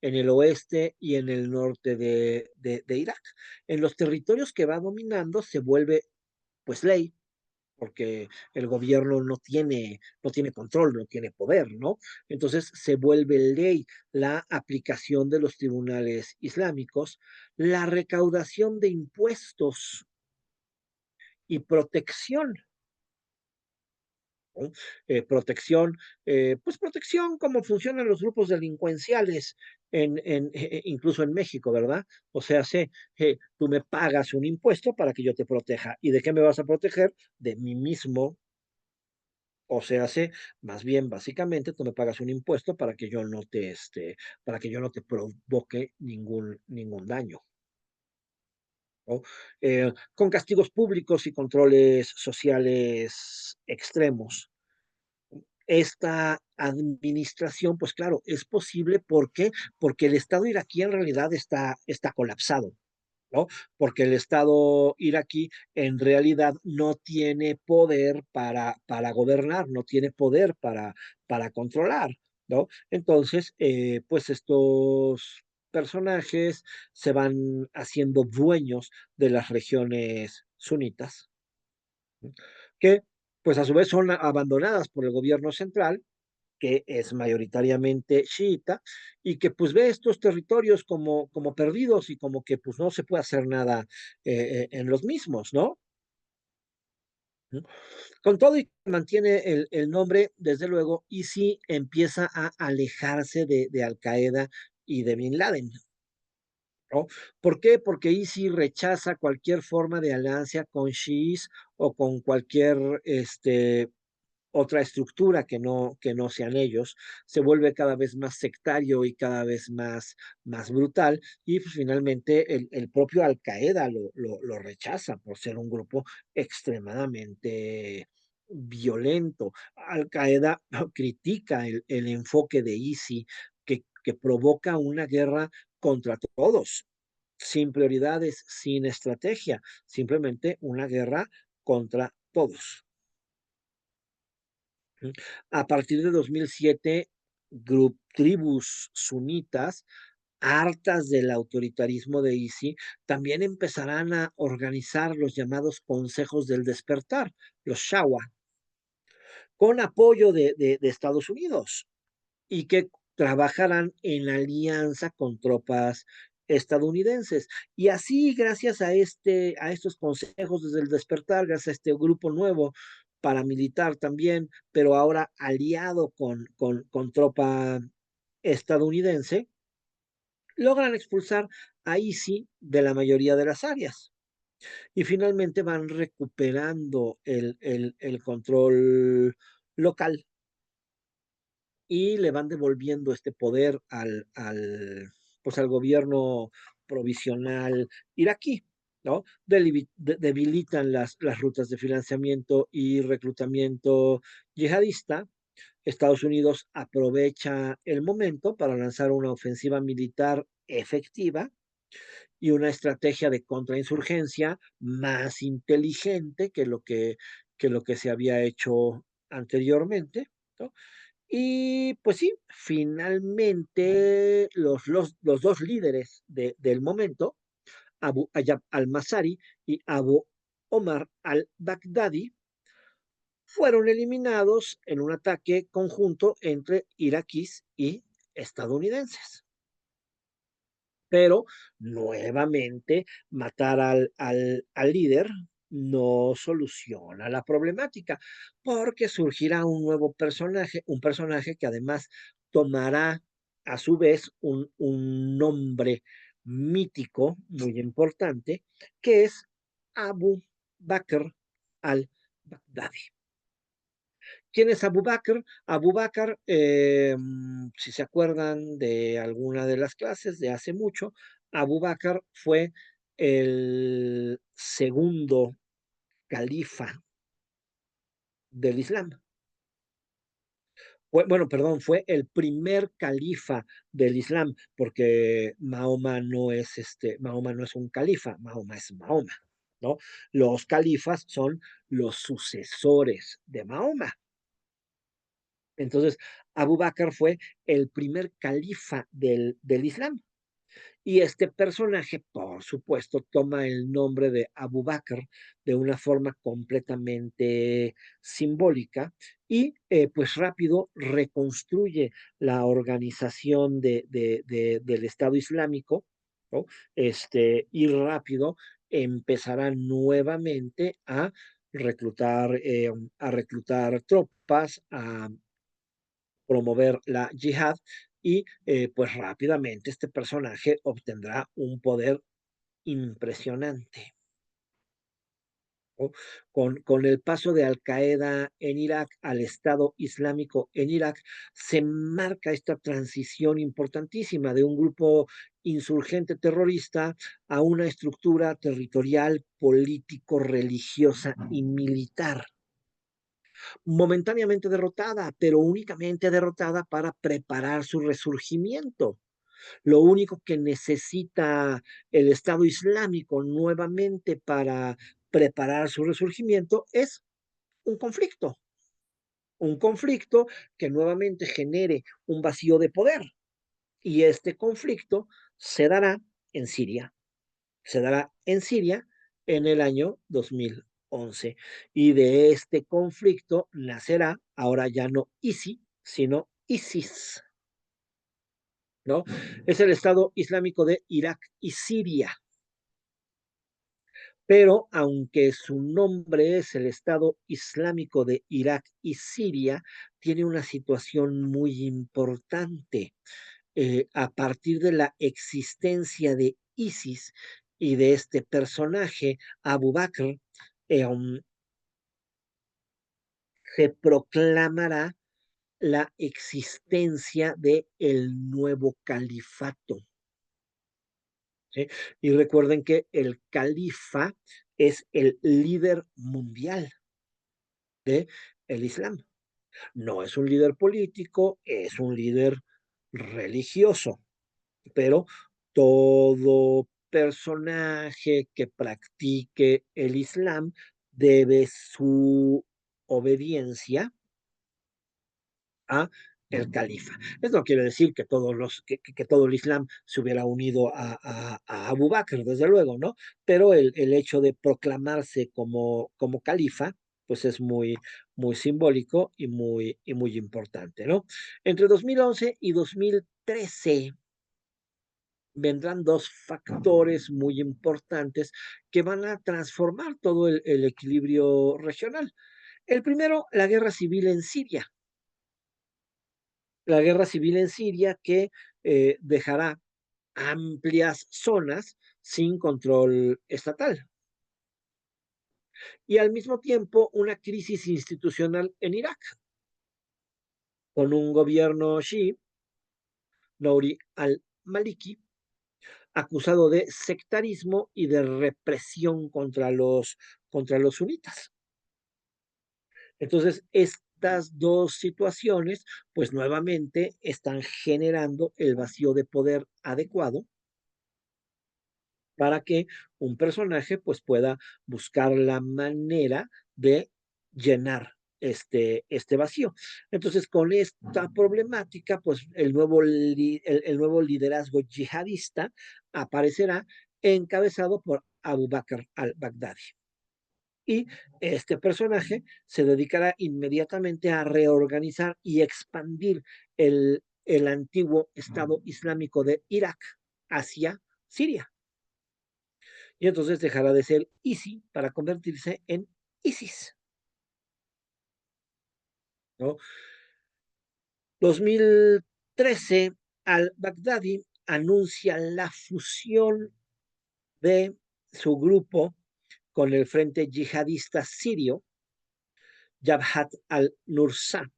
en el oeste y en el norte de Irak. En los territorios que va dominando se vuelve pues ley, porque el gobierno no tiene control, no tiene poder, ¿no? Entonces se vuelve ley la aplicación de los tribunales islámicos, la recaudación de impuestos y protección, ¿no? Protección, pues protección como funcionan los grupos delincuenciales incluso en México, ¿verdad? O sea, tú me pagas un impuesto para que yo te proteja. ¿Y de qué me vas a proteger? De mí mismo. O sea, más bien, básicamente, tú me pagas un impuesto para que yo no te provoque ningún daño. ¿no? Con castigos públicos y controles sociales extremos. Esta administración, pues claro, es posible, ¿por qué? Porque el Estado iraquí en realidad está colapsado, ¿no? Porque el Estado iraquí en realidad no tiene poder para gobernar, no tiene poder para controlar, ¿no? Entonces, pues estos personajes se van haciendo dueños de las regiones sunitas, ¿no? Que pues a su vez son abandonadas por el gobierno central, que es mayoritariamente chiita, y que pues ve estos territorios como perdidos y como que pues no se puede hacer nada en los mismos, ¿no? ¿Mm? Con todo y que mantiene el nombre, desde luego, y sí empieza a alejarse de Al Qaeda y de Bin Laden, ¿no? ¿Por qué? Porque ISI rechaza cualquier forma de alianza con chiíes o con cualquier otra estructura que no sean ellos, se vuelve cada vez más sectario y cada vez más brutal, y pues, finalmente el propio Al Qaeda lo rechaza por ser un grupo extremadamente violento. Al Qaeda critica el enfoque de ISI que provoca una guerra contra todos, sin prioridades, sin estrategia, simplemente una guerra contra todos. A partir de 2007, tribus sunitas, hartas del autoritarismo de ISI, también empezarán a organizar los llamados consejos del despertar, los Shawa, con apoyo de Estados Unidos, y que trabajarán en alianza con tropas estadounidenses. Y así, gracias a estos consejos desde el despertar, gracias a este grupo nuevo paramilitar también, pero ahora aliado con tropa estadounidense, logran expulsar a ISI de la mayoría de las áreas. Y finalmente van recuperando el control local y le van devolviendo este poder pues al gobierno provisional iraquí, ¿no? Debilitan las rutas de financiamiento y reclutamiento yihadista. Estados Unidos aprovecha el momento para lanzar una ofensiva militar efectiva y una estrategia de contrainsurgencia más inteligente que lo que se había hecho anteriormente, ¿no? Y pues sí, finalmente los dos líderes del momento, Abu Ayyab al-Masari y Abu Omar al-Baghdadi, fueron eliminados en un ataque conjunto entre iraquíes y estadounidenses. Pero nuevamente matar al líder no soluciona la problemática, porque surgirá un nuevo personaje, un personaje que además tomará a su vez un nombre mítico muy importante, que es Abu Bakr al-Baghdadi. ¿Quién es Abu Bakr? Abu Bakr, si se acuerdan de alguna de las clases de hace mucho, Abu Bakr fue el segundo califa del Islam. Bueno, perdón, fue el primer califa del Islam, porque Mahoma no es un califa, Mahoma es Mahoma, ¿no? Los califas son los sucesores de Mahoma. Entonces, Abu Bakr fue el primer califa del Islam. Y este personaje, por supuesto, toma el nombre de Abu Bakr de una forma completamente simbólica y pues rápido reconstruye la organización del Estado Islámico, ¿no? Y rápido empezará nuevamente a reclutar tropas, a promover la yihad y pues rápidamente este personaje obtendrá un poder impresionante. ¿no? Con el paso de Al Qaeda en Irak al Estado Islámico en Irak, se marca esta transición importantísima de un grupo insurgente terrorista a una estructura territorial, político, religiosa y militar, momentáneamente derrotada, pero únicamente derrotada para preparar su resurgimiento. Lo único que necesita el Estado Islámico nuevamente para preparar su resurgimiento es un conflicto que nuevamente genere un vacío de poder. Y este conflicto se dará en Siria, se dará en Siria en el año 2011. Y de este conflicto nacerá ahora ya no ISI, sino ISIS, ¿no? Es el Estado Islámico de Irak y Siria. Pero aunque su nombre es el Estado Islámico de Irak y Siria, tiene una situación muy importante. A partir de la existencia de ISIS y de este personaje, Abu Bakr, um, se proclamará la existencia de el nuevo califato. ¿Sí? Y recuerden que el califa es el líder mundial de el Islam. No es un líder político, es un líder religioso, pero todo personaje que practique el Islam debe su obediencia a el califa. Eso no quiere decir que, que todo el Islam se hubiera unido a Abu Bakr, desde luego, ¿no? Pero el hecho de proclamarse como califa, pues es muy simbólico y muy importante, ¿no? Entre 2011 y 2013 vendrán dos factores muy importantes que van a transformar todo el equilibrio regional. El primero, la guerra civil en Siria, la guerra civil en Siria que dejará amplias zonas sin control estatal y al mismo tiempo una crisis institucional en Irak con un gobierno chií, Nouri al-Maliki, acusado de sectarismo y de represión contra los sunitas. Entonces, estas dos situaciones, pues nuevamente están generando el vacío de poder adecuado para que un personaje pues pueda buscar la manera de llenar este vacío. Entonces, con esta problemática, pues el nuevo liderazgo yihadista aparecerá encabezado por Abu Bakr al-Baghdadi. Y este personaje se dedicará inmediatamente a reorganizar y expandir el antiguo Estado Islámico de Irak hacia Siria. Y entonces dejará de ser ISI para convertirse en ISIS, ¿no? 2013, al-Baghdadi anuncia la fusión de su grupo con el Frente Yihadista Sirio, Jabhat al-Nusra.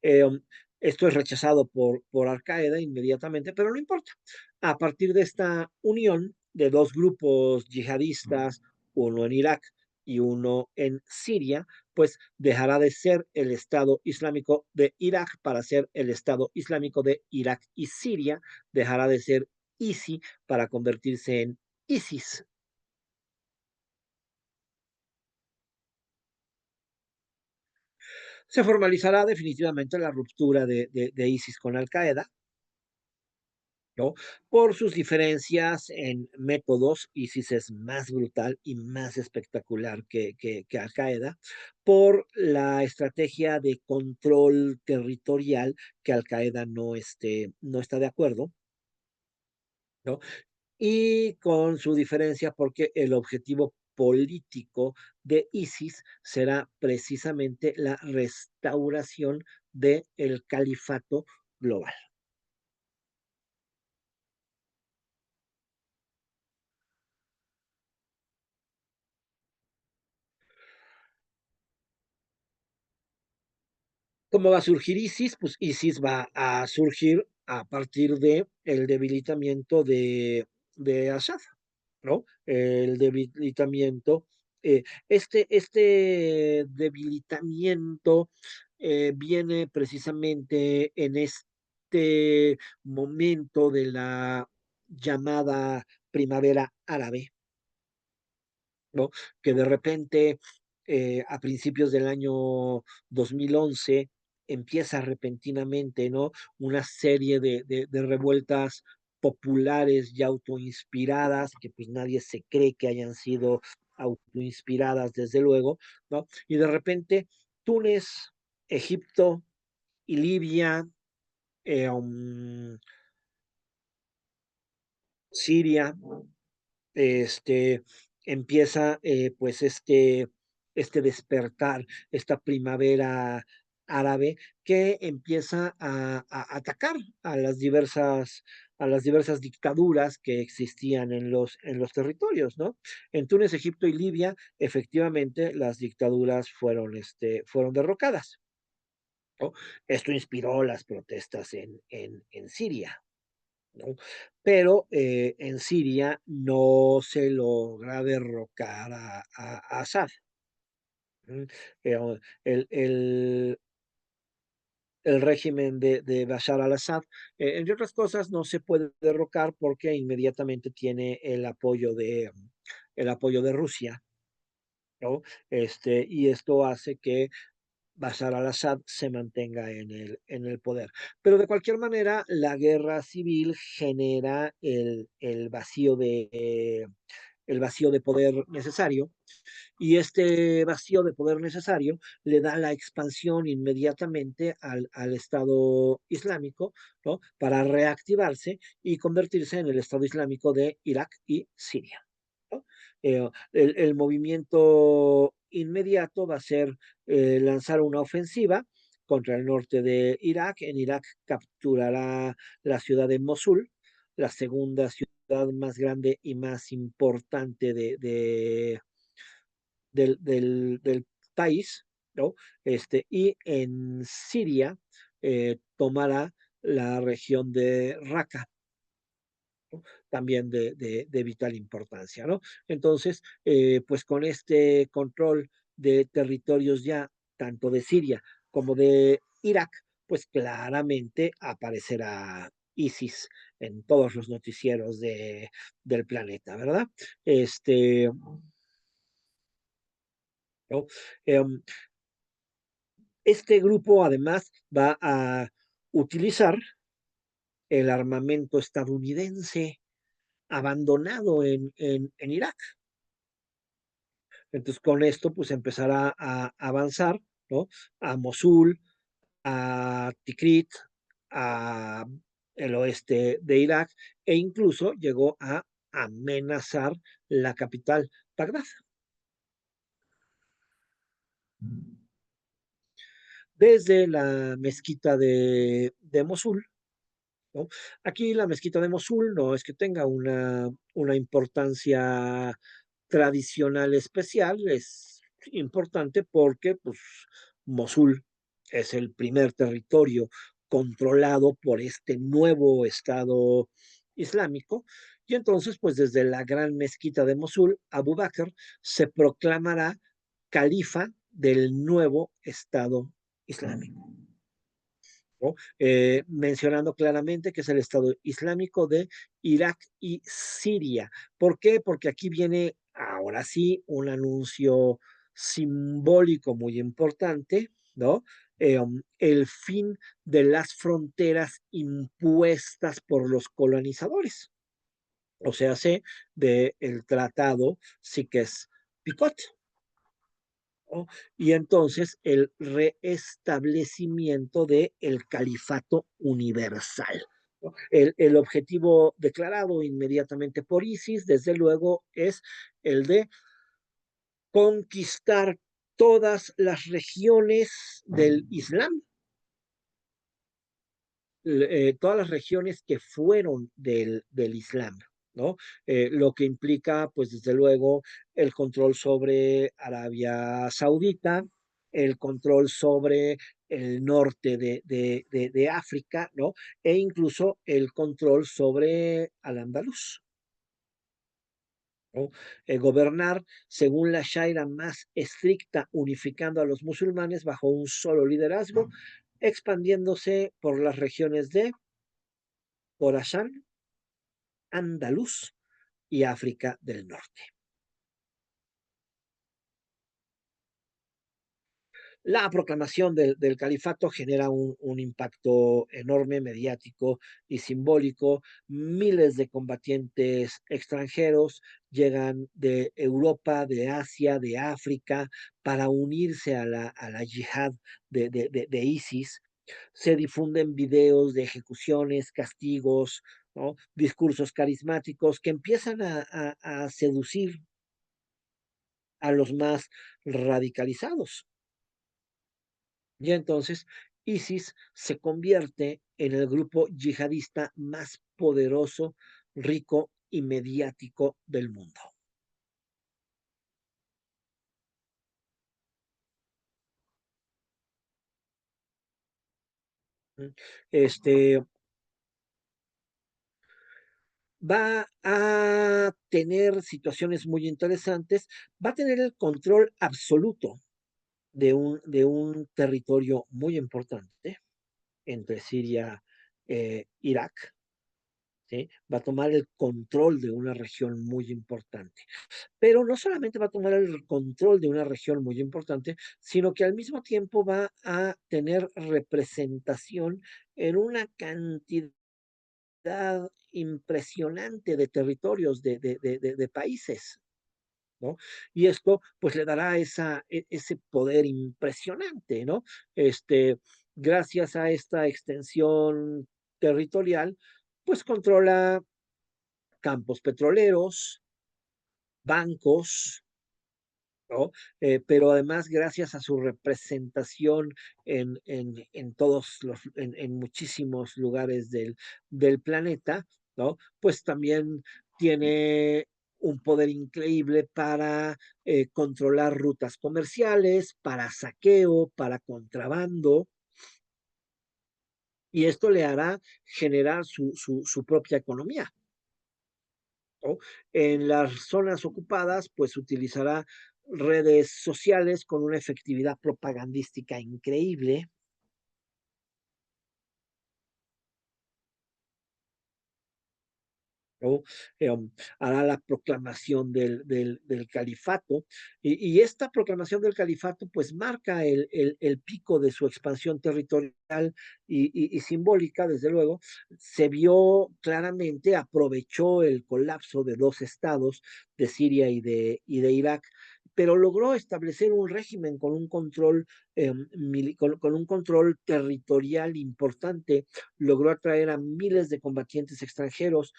Eh, Esto es rechazado por Al Qaeda inmediatamente, pero no importa. A partir de esta unión de dos grupos yihadistas, uno en Irak y uno en Siria, pues dejará de ser el Estado Islámico de Irak para ser el Estado Islámico de Irak y Siria, dejará de ser ISI para convertirse en ISIS. Se formalizará definitivamente la ruptura de ISIS con Al Qaeda, ¿no? Por sus diferencias en métodos, ISIS es más brutal y más espectacular que Al Qaeda, por la estrategia de control territorial que Al Qaeda no está de acuerdo, ¿no? Y con su diferencia porque el objetivo político de ISIS será precisamente la restauración del califato global. ¿Cómo va a surgir ISIS? Pues ISIS va a surgir a partir de el debilitamiento de Assad, ¿no? El debilitamiento, este debilitamiento viene precisamente en este momento de la llamada primavera árabe, ¿no? Que de repente, a principios del año 2011 empieza repentinamente, ¿no? Una serie de revueltas populares y autoinspiradas, que pues nadie se cree que hayan sido autoinspiradas, desde luego, ¿no? Y de repente Túnez, Egipto y Libia, Siria, este, empieza pues este despertar, esta primavera árabe que empieza a atacar a las diversas dictaduras que existían en los territorios, ¿no? En Túnez, Egipto y Libia, efectivamente, las dictaduras fueron derrocadas, ¿no? Esto inspiró las protestas en Siria, ¿no? Pero en Siria no se logra derrocar a Assad. ¿Mm? El régimen de Bashar al-Assad, entre otras cosas, no se puede derrocar porque inmediatamente tiene el apoyo de Rusia, ¿no? Y esto hace que Bashar al-Assad se mantenga en el poder. Pero de cualquier manera, la guerra civil genera el vacío de poder necesario, y este vacío de poder necesario le da la expansión inmediatamente al Estado Islámico, ¿no? Para reactivarse y convertirse en el Estado Islámico de Irak y Siria, ¿no? El movimiento inmediato va a ser lanzar una ofensiva contra el norte de Irak. En Irak capturará la ciudad de Mosul, la segunda ciudad más grande y más importante del país, ¿no? Y en Siria tomará la región de Raqqa, ¿no? También de vital importancia, ¿no? Entonces, pues con este control de territorios ya, tanto de Siria como de Irak, pues claramente aparecerá ISIS en todos los noticieros del planeta, ¿verdad? Este, ¿no? Este grupo además va a utilizar el armamento estadounidense abandonado en Irak. Entonces, con esto, pues empezará a avanzar, ¿no? A Mosul, a Tikrit, a el oeste de Irak, e incluso llegó a amenazar la capital, Bagdad. Desde la mezquita de Mosul, ¿no? Aquí la mezquita de Mosul no es que tenga una importancia tradicional especial, es importante porque pues, Mosul es el primer territorio controlado por este nuevo Estado Islámico, y entonces pues desde la gran mezquita de Mosul, Abu Bakr se proclamará califa del nuevo Estado Islámico, ¿no? Mencionando claramente que es el Estado Islámico de Irak y Siria. ¿Por qué? Porque aquí viene ahora sí un anuncio simbólico muy importante, ¿no? El fin de las fronteras impuestas por los colonizadores, o sea, del tratado Sykes-Picot, ¿no? Y entonces el reestablecimiento del califato universal, ¿no? El objetivo declarado inmediatamente por ISIS, desde luego, es el de conquistar todas las regiones del Islam, todas las regiones que fueron del Islam, ¿no? Lo que implica, pues desde luego, el control sobre Arabia Saudita, el control sobre el norte de África, ¿no? E incluso el control sobre Al-Ándalus, ¿no? Gobernar según la sharia más estricta, unificando a los musulmanes bajo un solo liderazgo, expandiéndose por las regiones de Orashán, Andaluz y África del Norte. La proclamación del califato genera un impacto enorme, mediático y simbólico. Miles de combatientes extranjeros llegan de Europa, de Asia, de África, para unirse a la yihad de ISIS. Se difunden videos de ejecuciones, castigos, ¿no? Discursos carismáticos que empiezan a seducir a los más radicalizados. Y entonces ISIS se convierte en el grupo yihadista más poderoso, rico y mediático del mundo. Este va a tener situaciones muy interesantes, va a tener el control absoluto de un territorio muy importante entre Siria e Irak. ¿Sí? Va a tomar el control de una región muy importante. Pero no solamente va a tomar el control de una región muy importante, sino que al mismo tiempo va a tener representación en una cantidad impresionante de territorios de países, ¿no? Y esto pues le dará ese poder impresionante, ¿no? Gracias a esta extensión territorial, pues controla campos petroleros, bancos, ¿no? Pero además, gracias a su representación en muchísimos lugares del planeta, ¿no? Pues también tiene un poder increíble para controlar rutas comerciales, para saqueo, para contrabando, y esto le hará generar su propia economía, ¿no? En las zonas ocupadas, pues utilizará redes sociales con una efectividad propagandística increíble, ¿no? Hará la proclamación del califato y esta proclamación del califato pues marca el pico de su expansión territorial y simbólica, desde luego. Se vio claramente, aprovechó el colapso de dos estados, de Siria y de Irak, pero logró establecer un régimen con un control, con un control territorial importante, logró atraer a miles de combatientes extranjeros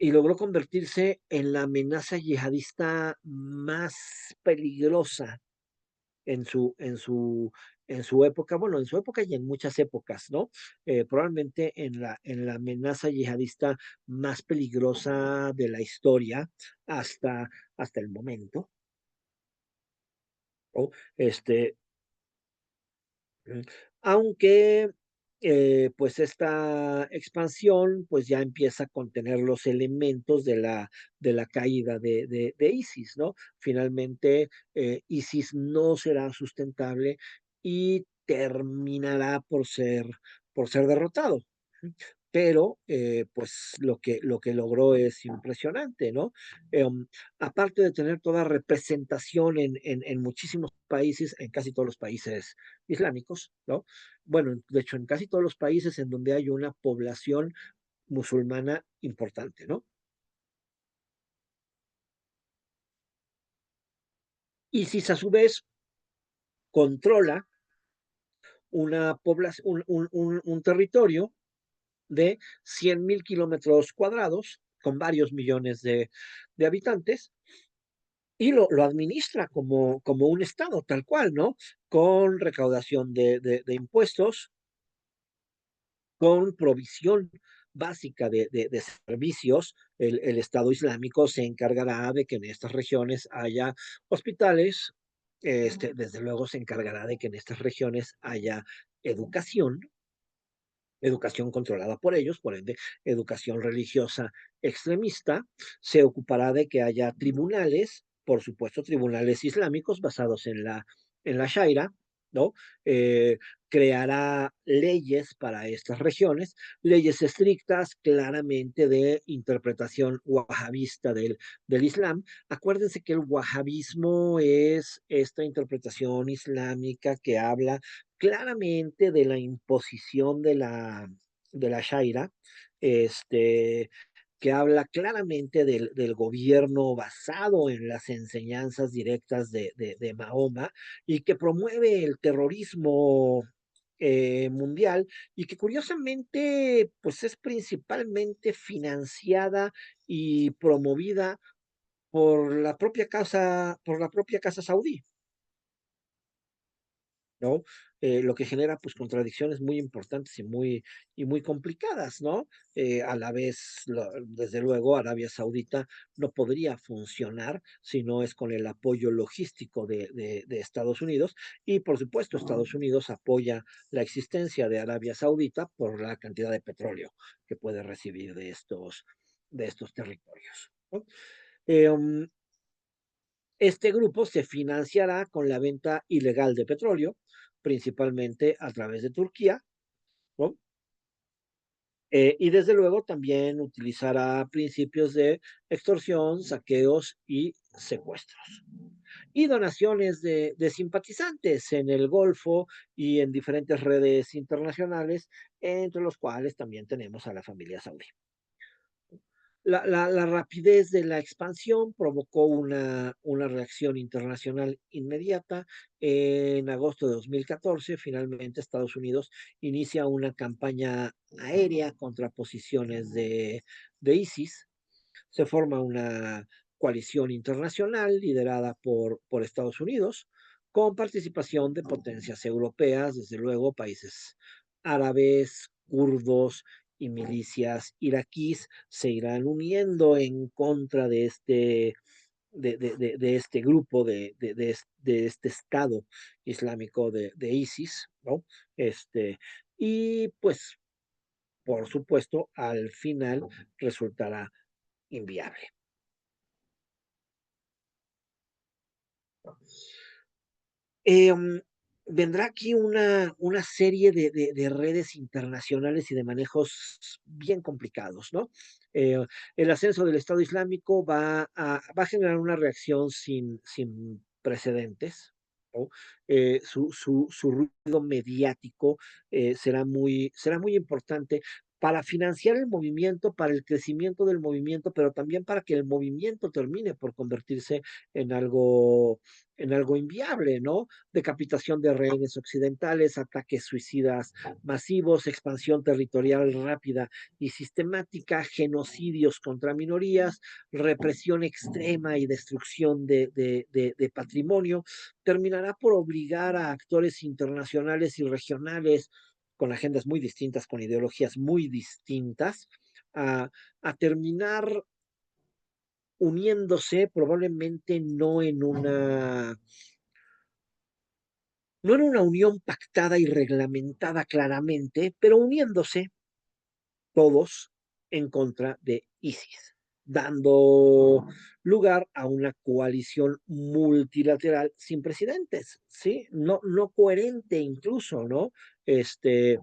y logró convertirse en la amenaza yihadista más peligrosa en su, en su, en su época, bueno, en su época y en muchas épocas, ¿no? Probablemente en la amenaza yihadista más peligrosa de la historia hasta el momento, ¿no? Este, Mm, Aunque, pues esta expansión, pues ya empieza a contener los elementos de la caída de ISIS, ¿no? Finalmente, ISIS no será sustentable y terminará por ser derrotado. Pero, pues lo que logró es impresionante, ¿no? Em, Aparte de tener toda representación en muchísimos países, en casi todos los países islámicos, ¿no? Bueno, de hecho, en casi todos los países en donde hay una población musulmana importante, ¿no? ISIS, a su vez, controla una población, un territorio de 100.000 kilómetros cuadrados, con varios millones de habitantes, y lo administra como un Estado, tal cual, ¿no? Con recaudación de impuestos, con provisión básica de servicios. El Estado Islámico se encargará de que en estas regiones haya hospitales, desde luego se encargará de que en estas regiones haya educación, educación controlada por ellos, por ende, educación religiosa extremista, se ocupará de que haya tribunales, por supuesto, tribunales islámicos basados en la Sharia, ¿no? Eh, Creará leyes para estas regiones, leyes estrictas, claramente de interpretación wahabista del Islam. Acuérdense que el wahabismo es esta interpretación islámica que habla claramente de la imposición de la Shaira, este, que habla claramente del gobierno basado en las enseñanzas directas de Mahoma y que promueve el terrorismo mundial y que curiosamente pues es principalmente financiada y promovida por la propia casa saudí. ¿No? Lo que genera, pues, contradicciones muy importantes y muy complicadas, ¿no? A la vez, desde luego, Arabia Saudita no podría funcionar si no es con el apoyo logístico de Estados Unidos y, por supuesto, Estados Unidos apoya la existencia de Arabia Saudita por la cantidad de petróleo que puede recibir de estos territorios, ¿no? Em, este grupo se financiará con la venta ilegal de petróleo, principalmente a través de Turquía, ¿no? Y desde luego también utilizará principios de extorsión, saqueos y secuestros. Y donaciones de simpatizantes en el Golfo y en diferentes redes internacionales, entre los cuales también tenemos a la familia saudí. La rapidez de la expansión provocó una reacción internacional inmediata. En agosto de 2014, finalmente Estados Unidos inicia una campaña aérea contra posiciones de ISIS. Se forma una coalición internacional liderada por Estados Unidos, con participación de potencias europeas, desde luego países árabes, kurdos y milicias iraquíes se irán uniendo en contra de este grupo, de este Estado Islámico de ISIS, ¿no? Y pues, por supuesto, al final resultará inviable. Em, Vendrá aquí una serie de redes internacionales y de manejos bien complicados, ¿no? El ascenso del Estado Islámico va a generar una reacción sin precedentes, ¿no? Su ruido mediático será muy importante para financiar el movimiento, para el crecimiento del movimiento, pero también para que el movimiento termine por convertirse en algo, en algo inviable, ¿no? Decapitación de rehenes occidentales, ataques suicidas masivos, expansión territorial rápida y sistemática, genocidios contra minorías, represión extrema y destrucción de patrimonio, terminará por obligar a actores internacionales y regionales con agendas muy distintas, con ideologías muy distintas, a, a terminar uniéndose probablemente no en una unión pactada y reglamentada claramente, pero uniéndose todos en contra de ISIS, dando lugar a una coalición multilateral sin precedentes, ¿sí? No coherente incluso, ¿no? Este,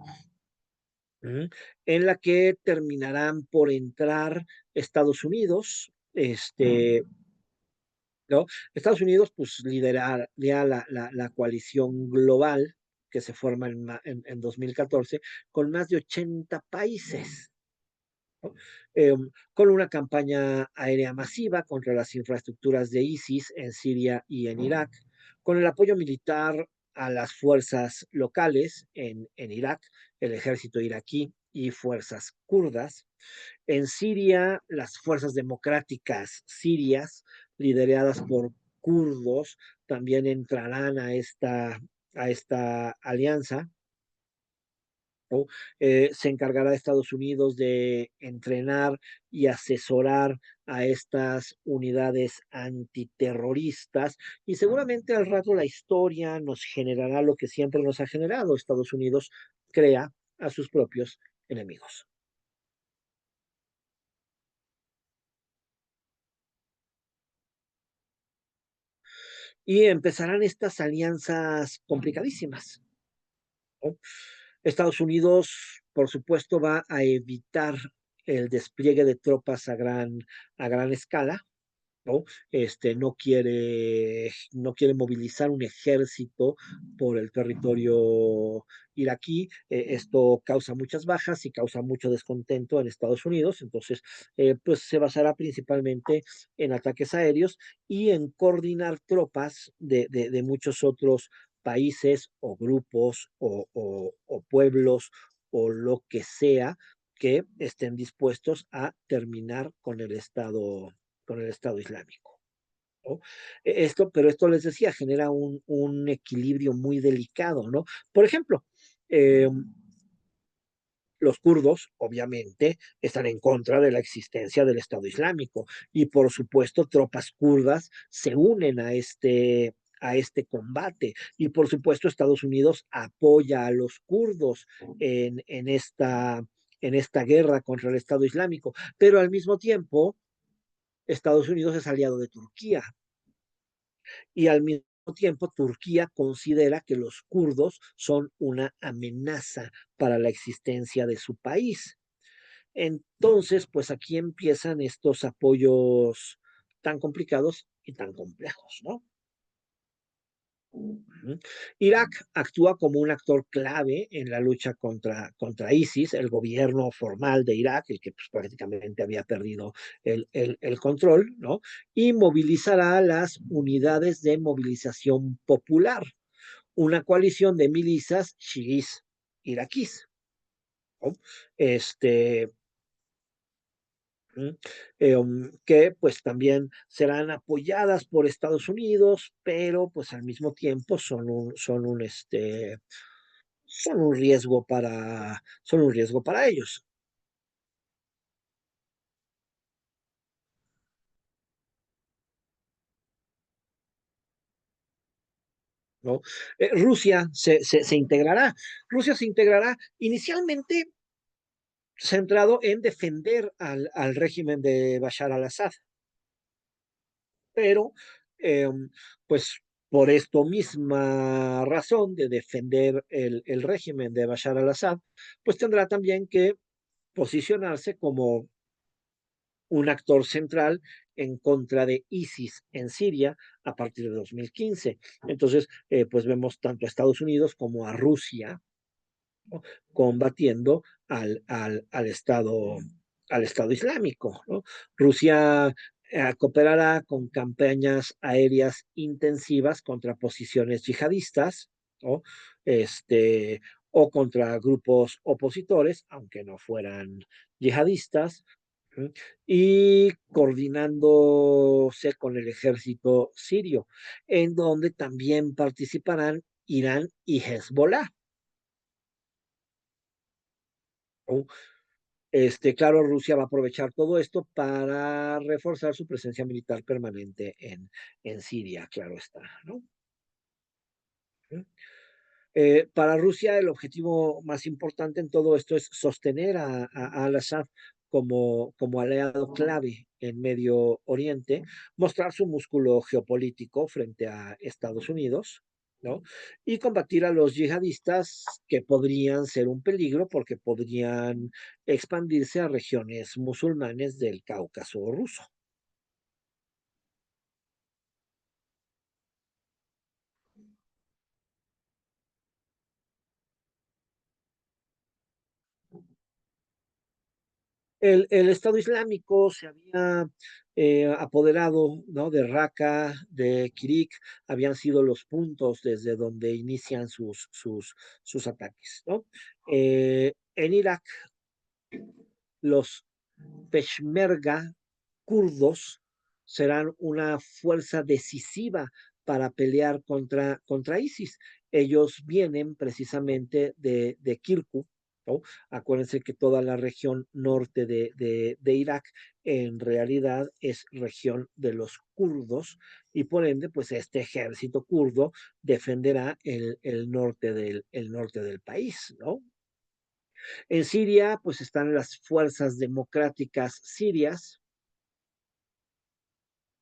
ujú, en la que terminarán por entrar Estados Unidos, ¿no? Estados Unidos, pues, lideraría la coalición global que se forma en 2014 con más de 80 países, ¿no? Con una campaña aérea masiva contra las infraestructuras de ISIS en Siria y en Irak, con el apoyo militar a las fuerzas locales en Irak, el ejército iraquí y fuerzas kurdas, en Siria, las fuerzas democráticas sirias, lideradas por kurdos, también entrarán a esta alianza. ¿no? Se encargará Estados Unidos de entrenar y asesorar a estas unidades antiterroristas y seguramente al rato la historia nos generará lo que siempre nos ha generado. Estados Unidos crea a sus propios enemigos. Y empezarán estas alianzas complicadísimas, ¿no? Estados Unidos, por supuesto, va a evitar el despliegue de tropas a gran escala, ¿no? No quiere movilizar un ejército por el territorio iraquí. Esto causa muchas bajas y causa mucho descontento en Estados Unidos. Entonces, pues se basará principalmente en ataques aéreos y en coordinar tropas de muchos otros países o grupos o pueblos o lo que sea que estén dispuestos a terminar con el Estado Islámico, ¿no? Pero esto les decía, genera un equilibrio muy delicado, ¿no? Por ejemplo, eh, los kurdos, obviamente, están en contra de la existencia del Estado Islámico y, por supuesto, tropas kurdas se unen a este combate y, por supuesto, Estados Unidos apoya a los kurdos en esta guerra contra el Estado Islámico, pero al mismo tiempo, Estados Unidos es aliado de Turquía y al mismo tiempo Turquía considera que los kurdos son una amenaza para la existencia de su país. Entonces, pues aquí empiezan estos apoyos tan complicados y tan complejos, ¿no? Ujú. Irak actúa como un actor clave en la lucha contra ISIS, el gobierno formal de Irak, el que pues, prácticamente había perdido el control, ¿no? Y movilizará las unidades de movilización popular, una coalición de milicias chiíes iraquíes, ¿no? Este, que pues también serán apoyadas por Estados Unidos, pero pues al mismo tiempo son un riesgo para ellos, ¿no? Rusia se integrará inicialmente centrado en defender al régimen de Bashar al-Assad, pero eh, pues por esto misma razón de defender el régimen de Bashar al-Assad, pues tendrá también que posicionarse como un actor central en contra de ISIS en Siria a partir de 2015. Entonces, pues vemos tanto a Estados Unidos como a Rusia, ¿no? Combatiendo al Estado Islámico, ¿no? Rusia cooperará con campañas aéreas intensivas contra posiciones yihadistas, ¿no? Este, o contra grupos opositores, aunque no fueran yihadistas, ¿sí? Y coordinándose con el ejército sirio, en donde también participarán Irán y Hezbollah, ¿no? Claro, Rusia va a aprovechar todo esto para reforzar su presencia militar permanente en Siria, claro está, ¿no? Para Rusia, el objetivo más importante en todo esto es sostener a al-Assad como aliado clave en Medio Oriente, mostrar su músculo geopolítico frente a Estados Unidos, ¿no? Y combatir a los yihadistas que podrían ser un peligro porque podrían expandirse a regiones musulmanes del Cáucaso ruso. El Estado Islámico se había apoderado, ¿no? De Raqqa, de Kirik, habían sido los puntos desde donde inician sus ataques, ¿no? En Irak, los Peshmerga kurdos serán una fuerza decisiva para pelear contra ISIS. Ellos vienen precisamente de Kirkuk, ¿no? Acuérdense que toda la región norte de Irak en realidad es región de los kurdos y por ende, pues este ejército kurdo defenderá el norte del país, ¿no? En Siria, pues están las fuerzas democráticas sirias,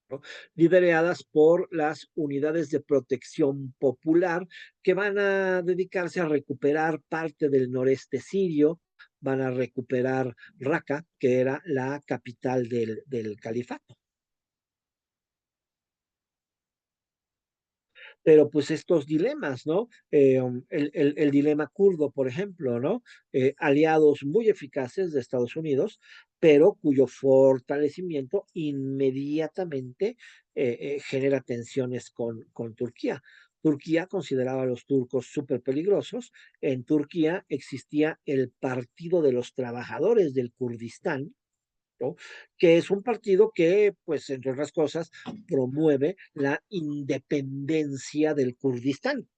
¿no? Lideradas por las unidades de protección popular que van a dedicarse a recuperar parte del noreste sirio, van a recuperar Raqqa, que era la capital del califato. Pero pues estos dilemas, ¿no? El dilema kurdo, por ejemplo, ¿no? Aliados muy eficaces de Estados Unidos, pero cuyo fortalecimiento inmediatamente genera tensiones con Turquía. Turquía consideraba a los turcos súper peligrosos. En Turquía existía el Partido de los Trabajadores del Kurdistán, ¿no? Que es un partido que, pues, entre otras cosas, promueve la independencia del Kurdistán.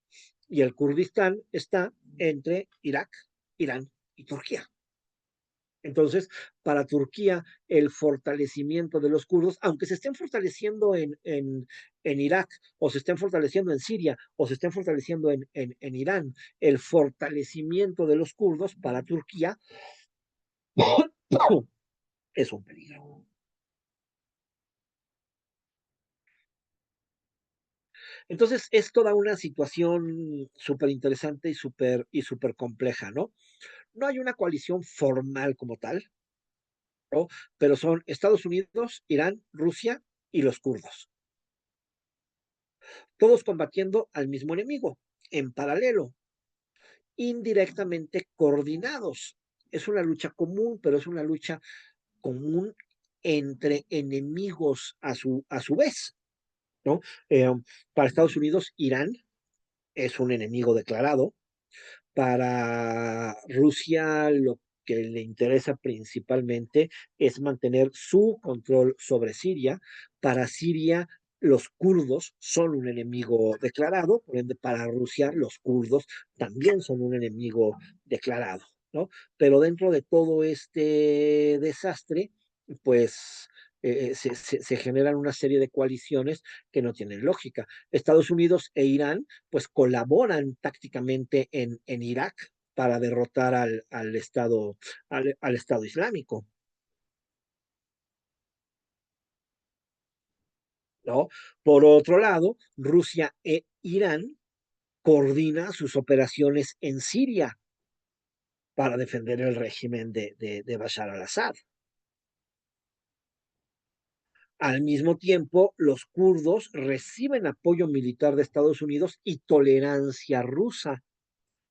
Y el Kurdistán está entre Irak, Irán y Turquía. Entonces, para Turquía, el fortalecimiento de los kurdos, aunque se estén fortaleciendo en Irak, o se estén fortaleciendo en Siria, o se estén fortaleciendo en Irán, el fortalecimiento de los kurdos para Turquía es un peligro. Entonces, es toda una situación súper interesante y súper compleja, ¿no? No hay una coalición formal como tal, ¿no? Pero son Estados Unidos, Irán, Rusia y los kurdos, todos combatiendo al mismo enemigo, en paralelo, indirectamente coordinados. Es una lucha común, pero es una lucha común entre enemigos a su vez, ¿no? Eh, para Estados Unidos, Irán es un enemigo declarado. Para Rusia lo que le interesa principalmente es mantener su control sobre Siria. Para Siria, los kurdos son un enemigo declarado, por ende, para Rusia, los kurdos también son un enemigo declarado, ¿no? Pero dentro de todo este desastre, pues se generan una serie de coaliciones que no tienen lógica. Estados Unidos e Irán pues colaboran tácticamente en Irak para derrotar al Estado Islámico, ¿no? Por otro lado, Rusia e Irán coordinan sus operaciones en Siria para defender el régimen de Bashar al-Assad. Al mismo tiempo, los kurdos reciben apoyo militar de Estados Unidos y tolerancia rusa,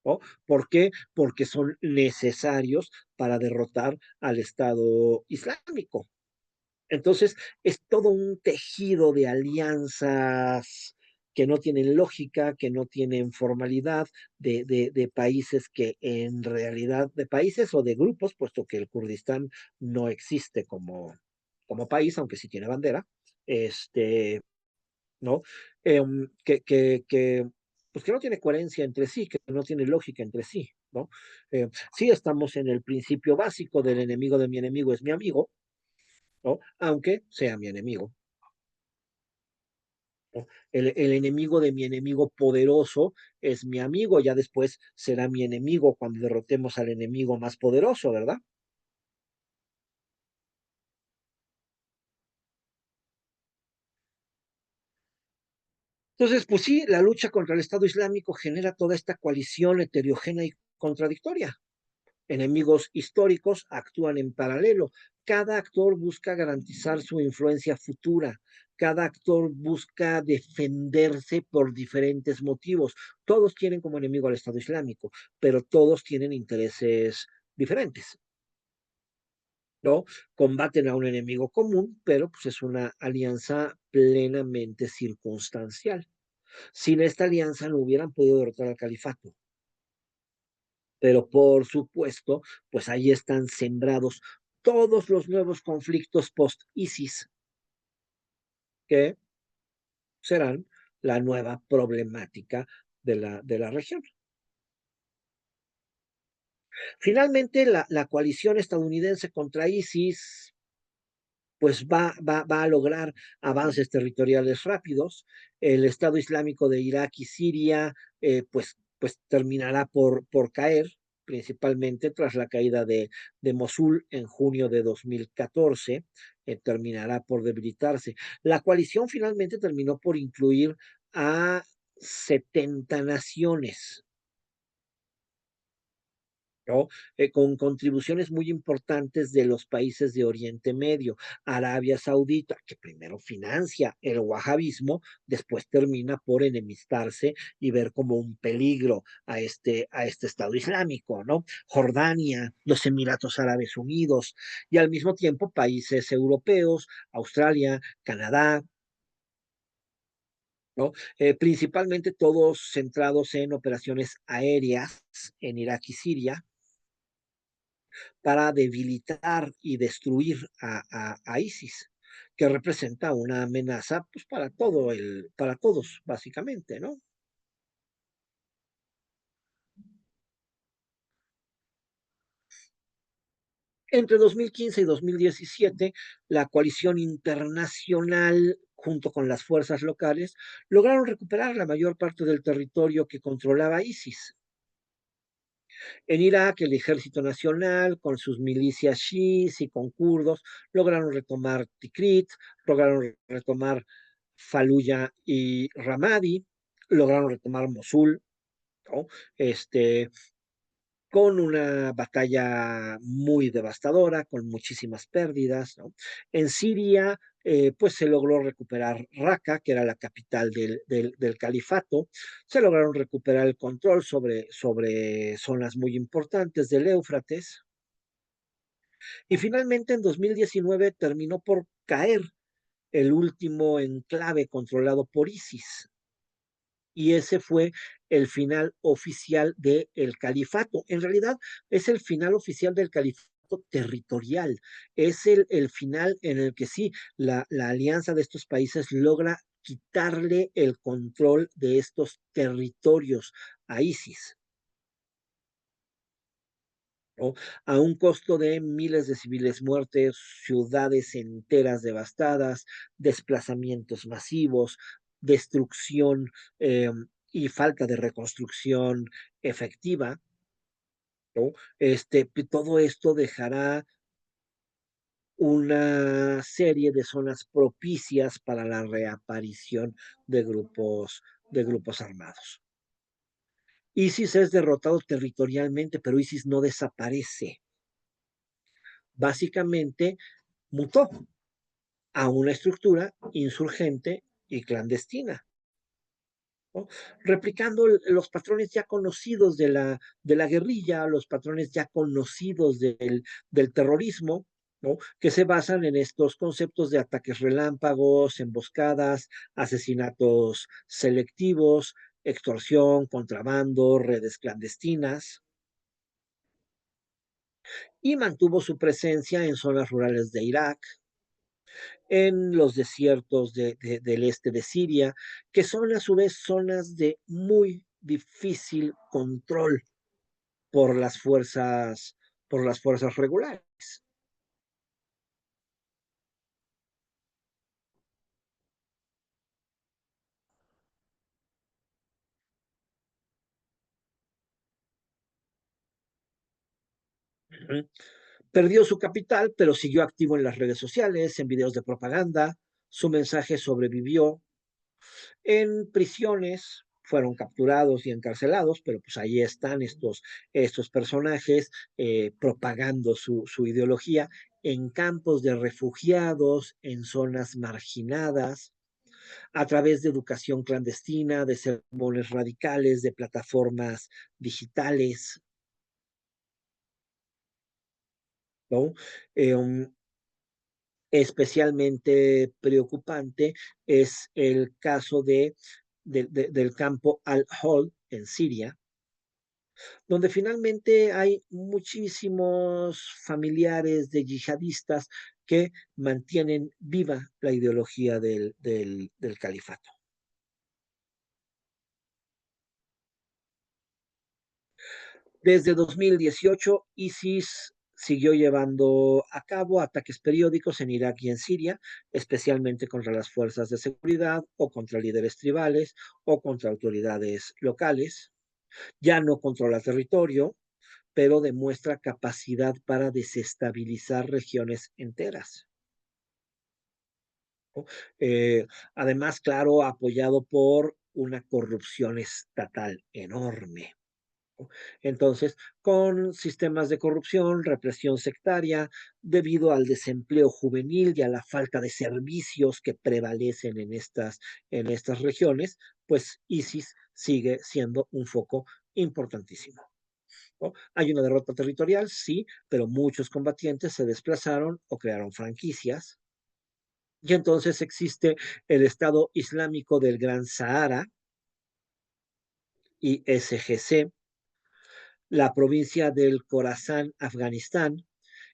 ¿no? ¿Por qué? Porque son necesarios para derrotar al Estado Islámico. Entonces, es todo un tejido de alianzas que no tienen lógica, que no tienen formalidad, de países que en realidad, de países o de grupos, puesto que el Kurdistán no existe como país, aunque sí tiene bandera, este, ¿no? Pues que no tiene coherencia entre sí, que no tiene lógica entre sí, ¿no? Sí estamos en el principio básico del enemigo de mi enemigo es mi amigo, ¿no? Aunque sea mi enemigo, ¿no? El enemigo de mi enemigo poderoso es mi amigo, ya después será mi enemigo cuando derrotemos al enemigo más poderoso, ¿verdad? Entonces, pues sí, la lucha contra el Estado Islámico genera toda esta coalición heterogénea y contradictoria. Enemigos históricos actúan en paralelo. Cada actor busca garantizar su influencia futura. Cada actor busca defenderse por diferentes motivos. Todos quieren como enemigo al Estado Islámico, pero todos tienen intereses diferentes, ¿no? Combaten a un enemigo común, pero pues es una alianza plenamente circunstancial. Sin esta alianza no hubieran podido derrotar al califato. Pero por supuesto, pues ahí están sembrados todos los nuevos conflictos post-ISIS que serán la nueva problemática de la región. Finalmente, la coalición estadounidense contra ISIS pues va a lograr avances territoriales rápidos. El Estado Islámico de Irak y Siria, pues terminará por caer, principalmente tras la caída de Mosul en junio de 2014, terminará por debilitarse. La coalición finalmente terminó por incluir a 70 naciones, ¿no? Con contribuciones muy importantes de los países de Oriente Medio. Arabia Saudita, que primero financia el wahabismo, después termina por enemistarse y ver como un peligro a este Estado Islámico, ¿no? Jordania, los Emiratos Árabes Unidos y al mismo tiempo países europeos, Australia, Canadá, ¿no? Principalmente todos centrados en operaciones aéreas en Irak y Siria, para debilitar y destruir a ISIS, que representa una amenaza pues, para todos, básicamente, ¿no? Entre 2015 y 2017, la coalición internacional, junto con las fuerzas locales, lograron recuperar la mayor parte del territorio que controlaba ISIS. En Irak, el Ejército Nacional, con sus milicias chiíes y con kurdos, lograron retomar Tikrit, lograron retomar Fallujah y Ramadi, lograron retomar Mosul, ¿no? Este, con una batalla muy devastadora, con muchísimas pérdidas, ¿no? En Siria, pues se logró recuperar Raqqa, que era la capital del califato, se lograron recuperar el control sobre zonas muy importantes del Éufrates, y finalmente en 2019 terminó por caer el último enclave controlado por ISIS, y ese fue el final oficial del califato. En realidad es el final oficial del califato territorial, es el final en el que sí, la alianza de estos países logra quitarle el control de estos territorios a ISIS, ¿no? A un costo de miles de civiles muertos, ciudades enteras devastadas, desplazamientos masivos, destrucción eh, y falta de reconstrucción efectiva, ¿no? Todo esto dejará una serie de zonas propicias para la reaparición de grupos armados. ISIS es derrotado territorialmente, pero ISIS no desaparece. Básicamente mutó a una estructura insurgente y clandestina, ¿no? Replicando los patrones ya conocidos de la guerrilla, los patrones ya conocidos del terrorismo, ¿no? Que se basan en estos conceptos de ataques relámpagos, emboscadas, asesinatos selectivos, extorsión, contrabando, redes clandestinas, y mantuvo su presencia en zonas rurales de Irak, en los desiertos del este de Siria, que son a su vez zonas de muy difícil control por por las fuerzas regulares. Uh-huh. Perdió su capital, pero siguió activo en las redes sociales, en videos de propaganda. Su mensaje sobrevivió en prisiones. Fueron capturados y encarcelados, pero pues ahí están estos personajes propagando su ideología en campos de refugiados, en zonas marginadas, a través de educación clandestina, de sermones radicales, de plataformas digitales, ¿no? Especialmente preocupante es el caso del campo Al-Hol en Siria, donde finalmente hay muchísimos familiares de yihadistas que mantienen viva la ideología del califato. Desde 2018, ISIS siguió llevando a cabo ataques periódicos en Irak y en Siria, especialmente contra las fuerzas de seguridad o contra líderes tribales o contra autoridades locales. Ya no controla territorio, pero demuestra capacidad para desestabilizar regiones enteras. ¿No? Además, claro, apoyado por una corrupción estatal enorme. Entonces, con sistemas de corrupción, represión sectaria, debido al desempleo juvenil y a la falta de servicios que prevalecen en estas regiones, pues ISIS sigue siendo un foco importantísimo. ¿No? Hay una derrota territorial, sí, pero muchos combatientes se desplazaron o crearon franquicias. Y entonces existe el Estado Islámico del Gran Sahara, ISGC, la provincia del Khorasan, Afganistán,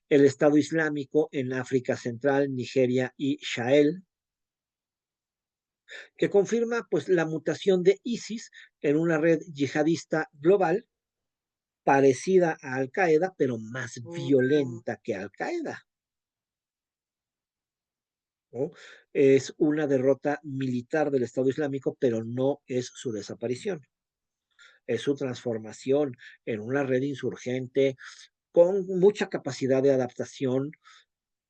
el Estado Islámico en África Central, Nigeria y Sahel, que confirma pues la mutación de ISIS en una red yihadista global parecida a Al Qaeda, pero más violenta que Al Qaeda. ¿No? Es una derrota militar del Estado Islámico, pero no es su desaparición. Es su transformación en una red insurgente con mucha capacidad de adaptación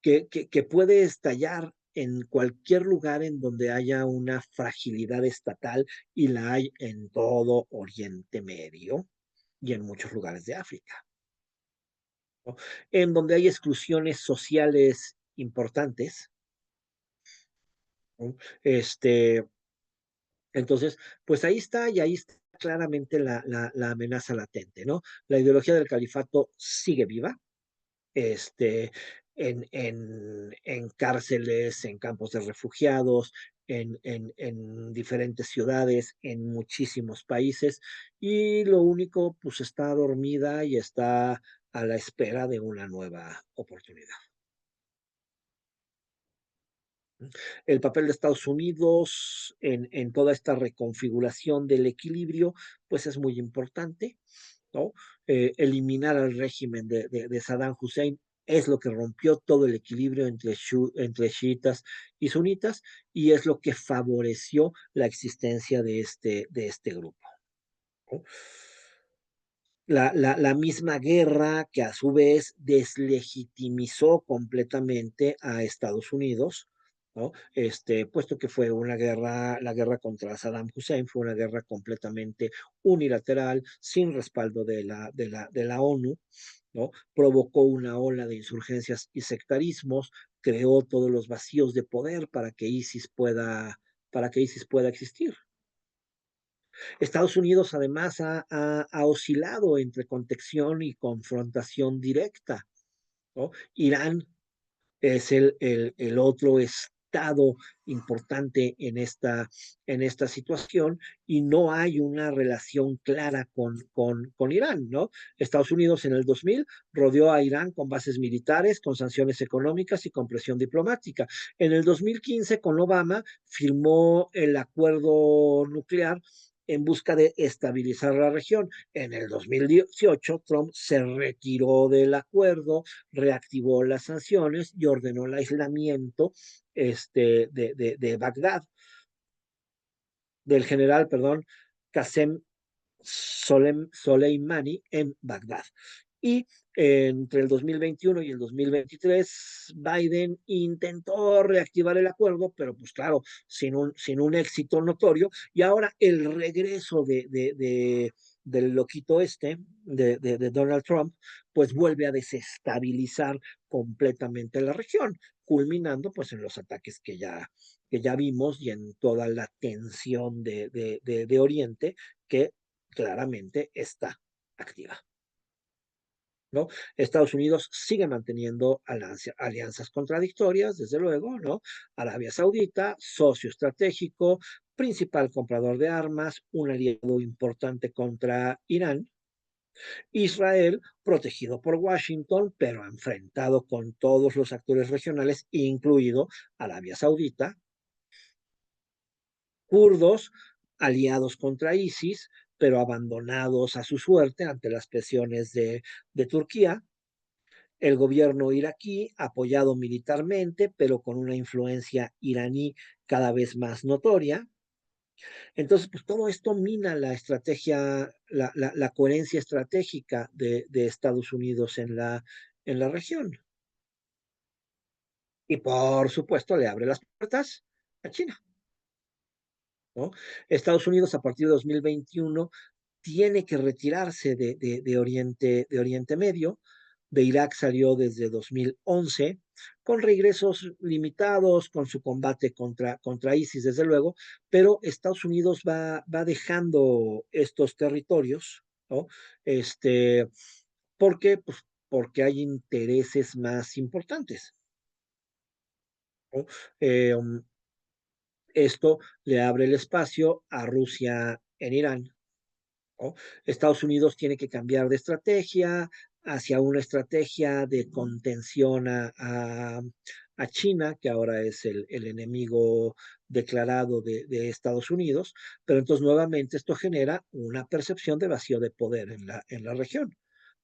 que puede estallar en cualquier lugar en donde haya una fragilidad estatal y la hay en todo Oriente Medio y en muchos lugares de África, ¿no? En donde hay exclusiones sociales importantes, ¿no? Entonces, pues ahí está y ahí está claramente la amenaza latente, ¿no? La ideología del califato sigue viva, este, en cárceles, en campos de refugiados, en diferentes ciudades, en muchísimos países, y lo único, pues está dormida y está a la espera de una nueva oportunidad. El papel de Estados Unidos en toda esta reconfiguración del equilibrio, pues es muy importante, ¿no? Eliminar al régimen de Saddam Hussein es lo que rompió todo el equilibrio entre chiitas y sunitas y es lo que favoreció la existencia de este grupo, ¿no? La misma guerra que a su vez deslegitimizó completamente a Estados Unidos, ¿no? Puesto que fue una guerra, la guerra contra Saddam Hussein fue una guerra completamente unilateral, sin respaldo de la ONU, ¿no? Provocó una ola de insurgencias y sectarismos, creó todos los vacíos de poder para que ISIS pueda existir. Estados Unidos además ha oscilado entre contención y confrontación directa, ¿no? Irán es el otro estado importante en esta situación y no hay una relación clara con Irán, ¿no? Estados Unidos en el 2000 rodeó a Irán con bases militares, con sanciones económicas y con presión diplomática. En el 2015, con Obama, firmó el acuerdo nuclear en busca de estabilizar la región. En el 2018, Trump se retiró del acuerdo, reactivó las sanciones y ordenó el aislamiento de Bagdad, del general, perdón, Qasem Soleimani en Bagdad. Y entre el 2021 y el 2023, Biden intentó reactivar el acuerdo, pero pues claro, sin un éxito notorio. Y ahora el regreso del loquito Donald Trump, pues vuelve a desestabilizar completamente la región, culminando pues en los ataques que ya vimos y en toda la tensión de Oriente que claramente está activa, ¿no? Estados Unidos sigue manteniendo alianzas contradictorias, desde luego, ¿no? Arabia Saudita, socio estratégico, principal comprador de armas, un aliado importante contra Irán. Israel, protegido por Washington, pero enfrentado con todos los actores regionales, incluido Arabia Saudita. Kurdos, aliados contra ISIS, pero abandonados a su suerte ante las presiones de Turquía. El gobierno iraquí, apoyado militarmente, pero con una influencia iraní cada vez más notoria. Entonces, pues todo esto mina la estrategia, la coherencia estratégica de Estados Unidos en la región. Y por supuesto le abre las puertas a China, ¿no? Estados Unidos a partir de 2021 tiene que retirarse de Oriente Medio. De Irak salió desde 2011, con regresos limitados, con su combate contra ISIS, desde luego, pero Estados Unidos va dejando estos territorios, ¿no? Este, ¿Por qué? Pues porque hay intereses más importantes, ¿no? Eh, um, Esto le abre el espacio a Rusia en Irán, ¿no? Estados Unidos tiene que cambiar de estrategia hacia una estrategia de contención a China, que ahora es el enemigo declarado de Estados Unidos, pero entonces nuevamente esto genera una percepción de vacío de poder en la región,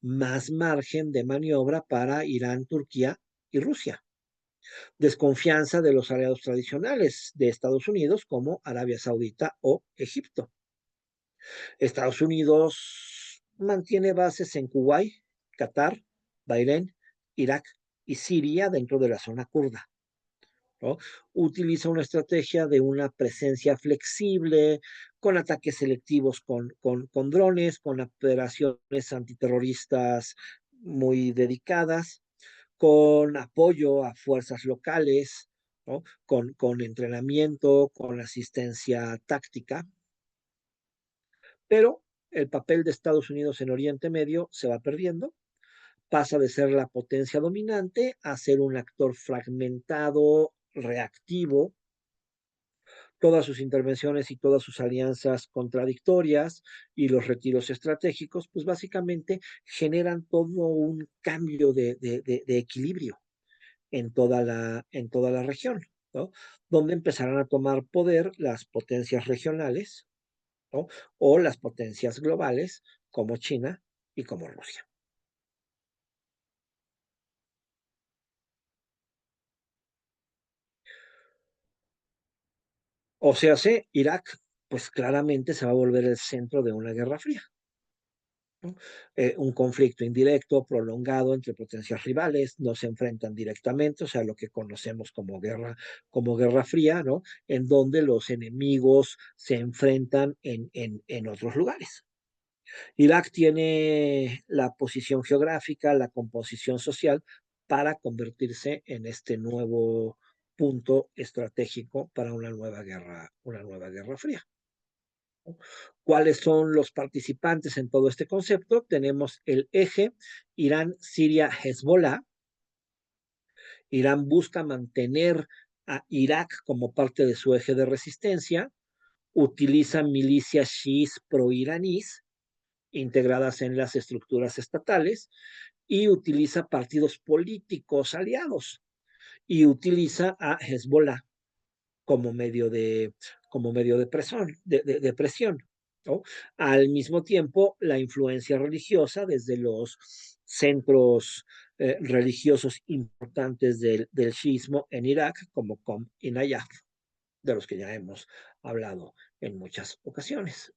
más margen de maniobra para Irán, Turquía y Rusia, desconfianza de los aliados tradicionales de Estados Unidos como Arabia Saudita o Egipto. Estados Unidos mantiene bases en Kuwait, Qatar, Bahrein, Irak y Siria dentro de la zona kurda, ¿no? Utiliza una estrategia de una presencia flexible, con ataques selectivos con drones, con operaciones antiterroristas muy dedicadas, con apoyo a fuerzas locales, ¿no? Con entrenamiento, con asistencia táctica, pero el papel de Estados Unidos en Oriente Medio se va perdiendo, pasa de ser la potencia dominante a ser un actor fragmentado, reactivo. Todas sus intervenciones y todas sus alianzas contradictorias y los retiros estratégicos, pues básicamente generan todo un cambio de equilibrio en toda la región, ¿no? Donde empezarán a tomar poder las potencias regionales, ¿no? O las potencias globales como China y como Rusia. O sea, Irak, pues claramente se va a volver el centro de una guerra fría, ¿no? Un conflicto indirecto, prolongado entre potencias rivales, no se enfrentan directamente, o sea, lo que conocemos como guerra fría, ¿no? En donde los enemigos se enfrentan en otros lugares. Irak tiene la posición geográfica, la composición social para convertirse en este nuevo punto estratégico para una nueva guerra fría. ¿Cuáles son los participantes en todo este concepto? Tenemos el eje Irán, Siria, Hezbollah. Irán busca mantener a Irak como parte de su eje de resistencia, utiliza milicias chiíes proiraníes integradas en las estructuras estatales y utiliza partidos políticos aliados y utiliza a Hezbollah como medio como medio de presión, ¿no? Al mismo tiempo, la influencia religiosa desde los centros religiosos importantes del shiismo en Irak, como Qom y Nayaf, de los que ya hemos hablado en muchas ocasiones.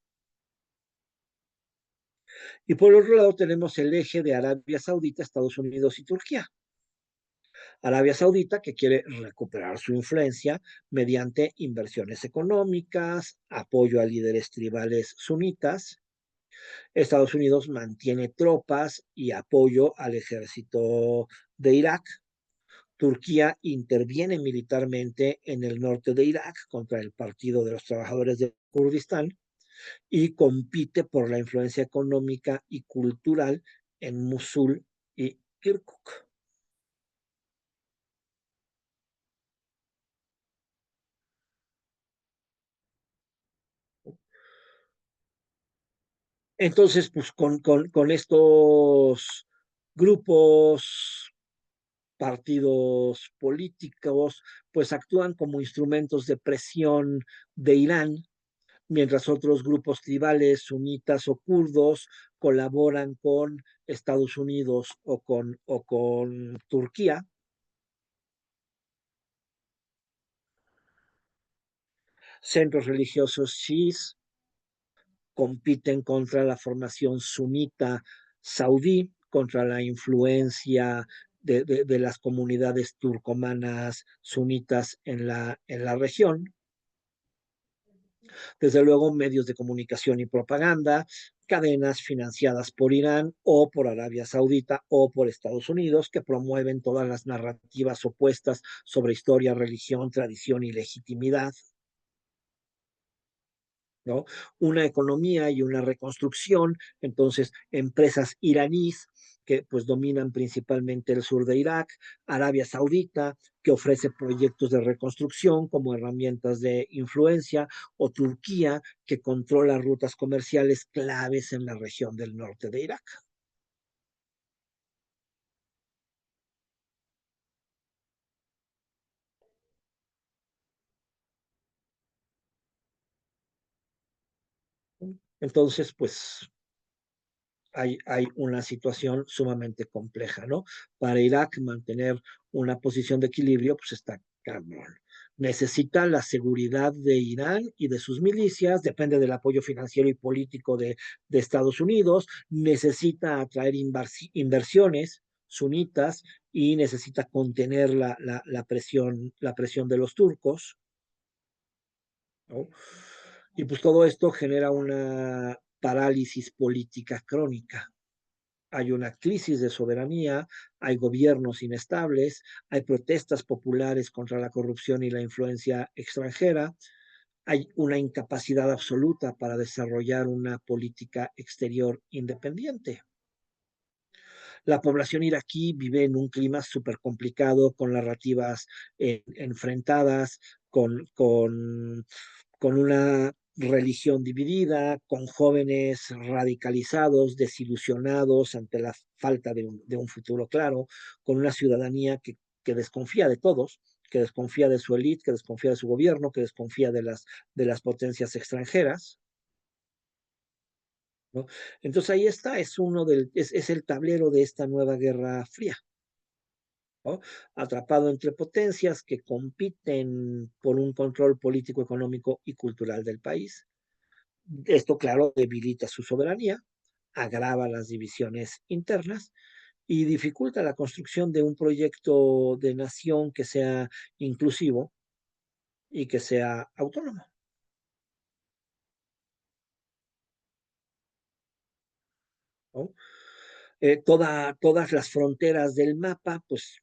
Y por otro lado tenemos el eje de Arabia Saudita, Estados Unidos y Turquía. Arabia Saudita, que quiere recuperar su influencia mediante inversiones económicas, apoyo a líderes tribales sunitas. Estados Unidos mantiene tropas y apoyo al ejército de Irak. Turquía interviene militarmente en el norte de Irak contra el Partido de los Trabajadores de Kurdistán y compite por la influencia económica y cultural en Mosul y Kirkuk. Entonces, pues con estos grupos, partidos políticos, pues actúan como instrumentos de presión de Irán, mientras otros grupos tribales, sunitas o kurdos, colaboran con Estados Unidos o con Turquía. Centros religiosos chiíes compiten contra la formación sunita saudí, contra la influencia de las comunidades turcomanas sunitas en la región. Desde luego, medios de comunicación y propaganda, cadenas financiadas por Irán o por Arabia Saudita o por Estados Unidos que promueven todas las narrativas opuestas sobre historia, religión, tradición y legitimidad. ¿No? Una economía y una reconstrucción, entonces empresas iraníes que pues dominan principalmente el sur de Irak, Arabia Saudita, que ofrece proyectos de reconstrucción como herramientas de influencia, o Turquía, que controla rutas comerciales claves en la región del norte de Irak. Entonces, pues hay una situación sumamente compleja, ¿no? Para Irak mantener una posición de equilibrio, pues está cabrón. Necesita la seguridad de Irán y de sus milicias, depende del apoyo financiero y político de Estados Unidos, necesita atraer inversiones sunitas y necesita contener la presión de los turcos, ¿no? Y pues todo esto genera una parálisis política crónica. Hay una crisis de soberanía, hay gobiernos inestables, hay protestas populares contra la corrupción y la influencia extranjera, hay una incapacidad absoluta para desarrollar una política exterior independiente. La población iraquí vive en un clima súper complicado, con narrativas enfrentadas, con una religión dividida, con jóvenes radicalizados, desilusionados ante la falta de un futuro claro, con una ciudadanía que desconfía de todos, que desconfía de su élite, que desconfía de su gobierno, que desconfía de las potencias extranjeras, ¿no? Entonces ahí está, es el tablero de esta nueva Guerra Fría, ¿no? Atrapado entre potencias que compiten por un control político, económico y cultural del país. Esto, claro, debilita su soberanía, agrava las divisiones internas y dificulta la construcción de un proyecto de nación que sea inclusivo y que sea autónomo, ¿no? Todas las fronteras del mapa, pues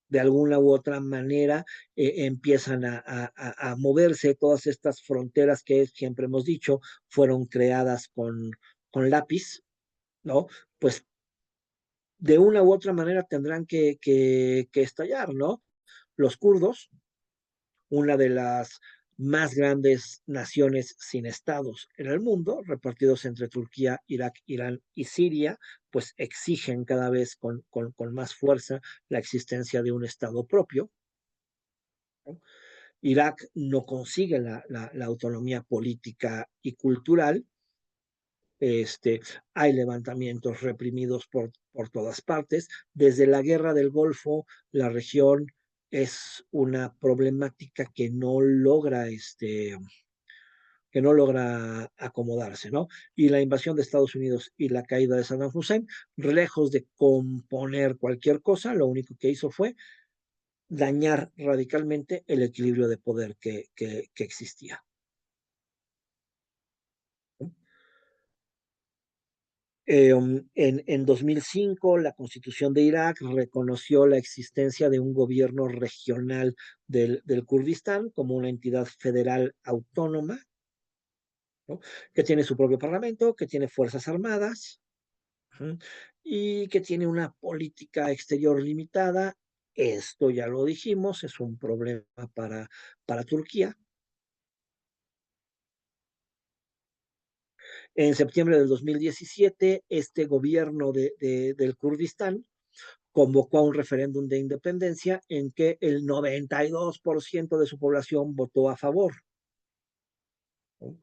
de alguna u otra manera empiezan a moverse. Todas estas fronteras que siempre hemos dicho fueron creadas con lápiz, ¿no? Pues de una u otra manera tendrán que estallar, ¿no? Los kurdos, una de las más grandes naciones sin estados en el mundo, repartidos entre Turquía, Irak, Irán y Siria, pues exigen cada vez con más fuerza la existencia de un estado propio, ¿no? Irak no consigue la autonomía política y cultural. Este, hay levantamientos reprimidos por todas partes. Desde la guerra del Golfo, la región es una problemática que no logra acomodarse, ¿no? Y la invasión de Estados Unidos y la caída de Saddam Hussein, lejos de componer cualquier cosa, lo único que hizo fue dañar radicalmente el equilibrio de poder que existía. En 2005, la Constitución de Irak reconoció la existencia de un gobierno regional del Kurdistán como una entidad federal autónoma, ¿no? Que tiene su propio parlamento, que tiene fuerzas armadas, ¿sí? Y que tiene una política exterior limitada. Esto ya lo dijimos, es un problema para Turquía. En septiembre del 2017, este gobierno del Kurdistán convocó a un referéndum de independencia en que el 92% de su población votó a favor, ¿no?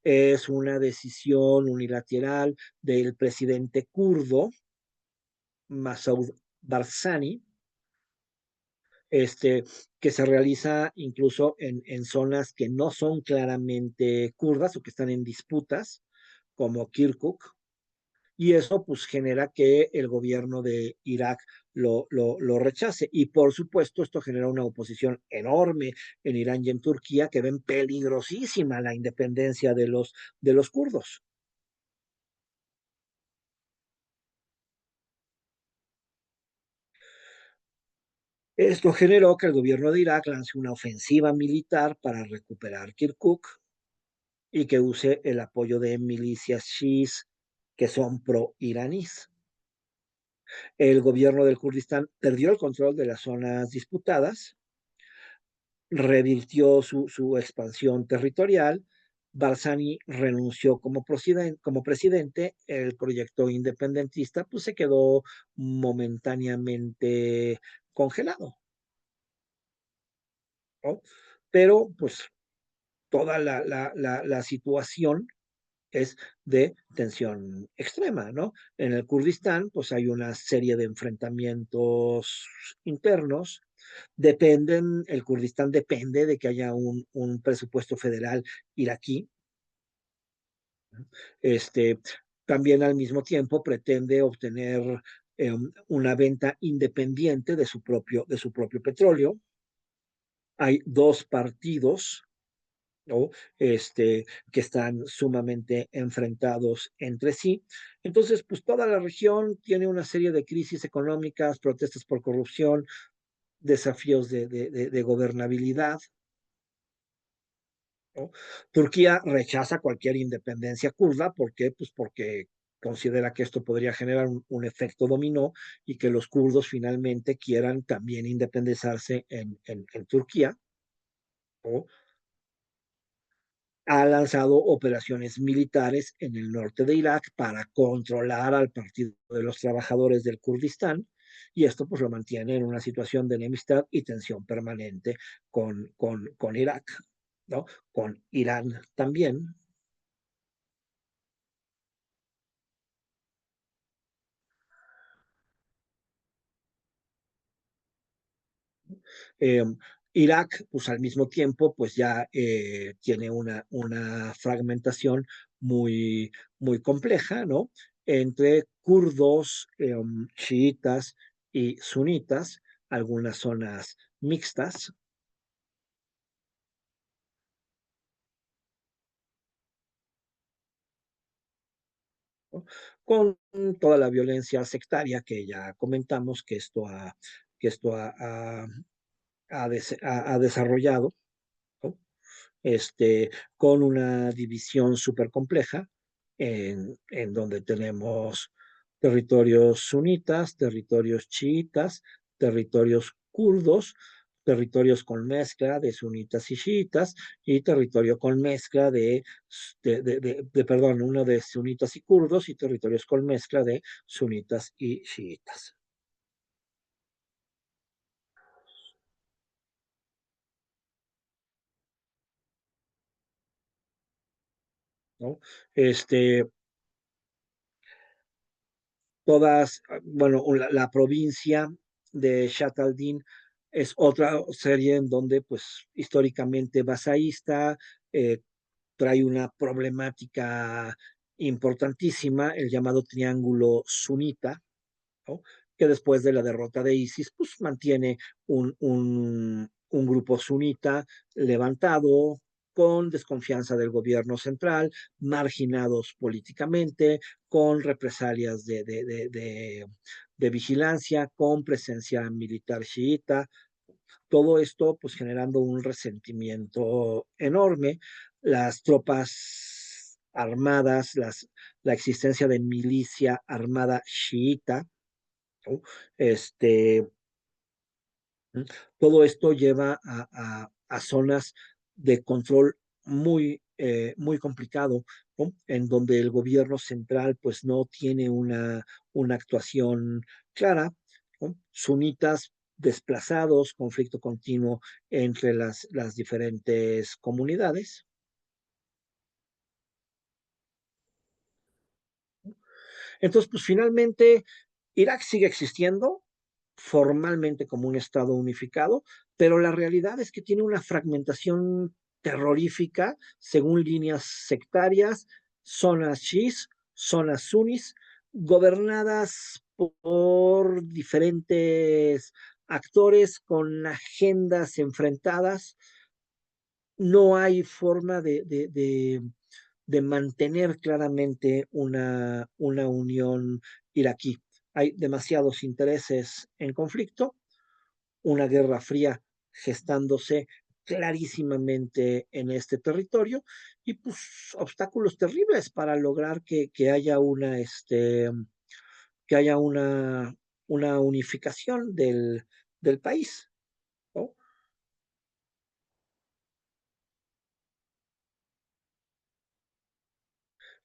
Es una decisión unilateral del presidente kurdo, Masoud Barzani, este, que se realiza incluso en zonas que no son claramente kurdas o que están en disputas, como Kirkuk, y eso pues genera que el gobierno de Irak lo rechace. Y por supuesto esto genera una oposición enorme en Irán y en Turquía que ven peligrosísima la independencia de los kurdos. Esto generó que el gobierno de Irak lance una ofensiva militar para recuperar Kirkuk y que use el apoyo de milicias chiíes que son pro-iraníes. El gobierno del Kurdistán perdió el control de las zonas disputadas, revirtió su expansión territorial. Barzani renunció como presidente, el proyecto independentista pues se quedó momentáneamente congelado, ¿no? Pero pues toda la situación es de tensión extrema, ¿no? En el Kurdistán, pues hay una serie de enfrentamientos internos. El Kurdistán depende de que haya un presupuesto federal iraquí. Este, también al mismo tiempo pretende obtener una venta independiente de su propio petróleo. Hay dos partidos, ¿no? Que están sumamente enfrentados entre sí. Entonces, pues toda la región tiene una serie de crisis económicas, protestas por corrupción, desafíos de gobernabilidad, ¿no? Turquía rechaza cualquier independencia kurda, ¿por qué? Pues porque considera que esto podría generar un efecto dominó y que los kurdos finalmente quieran también independizarse en Turquía, ¿no? Ha lanzado operaciones militares en el norte de Irak para controlar al Partido de los Trabajadores del Kurdistán, y esto pues lo mantiene en una situación de enemistad y tensión permanente con Irak, ¿no? Con Irán también. Eh, Irak, pues al mismo tiempo, pues ya tiene una fragmentación muy compleja, ¿no? Entre kurdos, chiitas y sunitas, algunas zonas mixtas, ¿no? Con toda la violencia sectaria que ya comentamos que esto ha desarrollado, ¿no? Con una división súper compleja en donde tenemos territorios sunitas, territorios chiitas, territorios kurdos, territorios con mezcla de sunitas y chiitas y territorio con mezcla perdón, uno de sunitas y kurdos y territorios con mezcla de sunitas y chiitas, ¿no? Este, bueno, la provincia de Shatt al-Din es otra serie en donde, pues, históricamente vasaísta, eh, trae una problemática importantísima, el llamado triángulo sunita, ¿no? Que después de la derrota de ISIS, pues mantiene un grupo sunita levantado, con desconfianza del gobierno central, marginados políticamente, con represalias de vigilancia, con presencia militar chiita, todo esto pues generando un resentimiento enorme. Las tropas armadas, la existencia de milicia armada chiita, ¿no? Este, todo esto lleva a zonas de control muy complicado, ¿no? En donde el gobierno central pues no tiene una actuación clara, ¿no? Sunitas desplazados, conflicto continuo entre las diferentes comunidades. Entonces, pues finalmente, Irak sigue existiendo formalmente como un Estado unificado, pero la realidad es que tiene una fragmentación terrorífica según líneas sectarias, zonas chiíes, zonas sunnis, gobernadas por diferentes actores con agendas enfrentadas. No hay forma de mantener claramente una unión iraquí. Hay demasiados intereses en conflicto, una guerra fría gestándose clarísimamente en este territorio y pues obstáculos terribles para lograr que haya que haya una unificación del país, ¿no?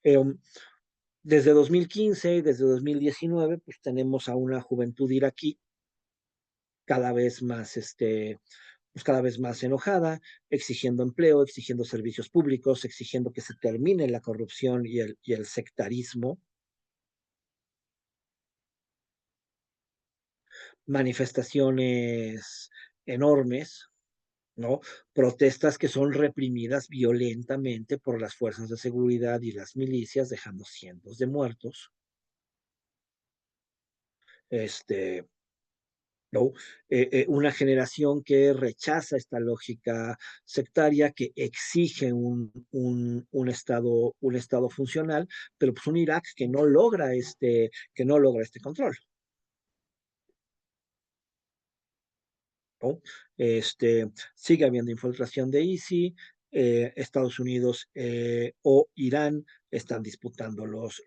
Eh, Desde 2015 y desde 2019, pues tenemos a una juventud iraquí cada vez más, pues cada vez más enojada, exigiendo empleo, exigiendo servicios públicos, exigiendo que se termine la corrupción y el sectarismo, manifestaciones enormes, ¿no? Protestas que son reprimidas violentamente por las fuerzas de seguridad y las milicias, dejando cientos de muertos. Este, ¿no? Una generación que rechaza esta lógica sectaria, que exige un estado funcional, pero pues un Irak que no logra este control, ¿no? Sigue habiendo infiltración de ISI, Estados Unidos o Irán están disputando los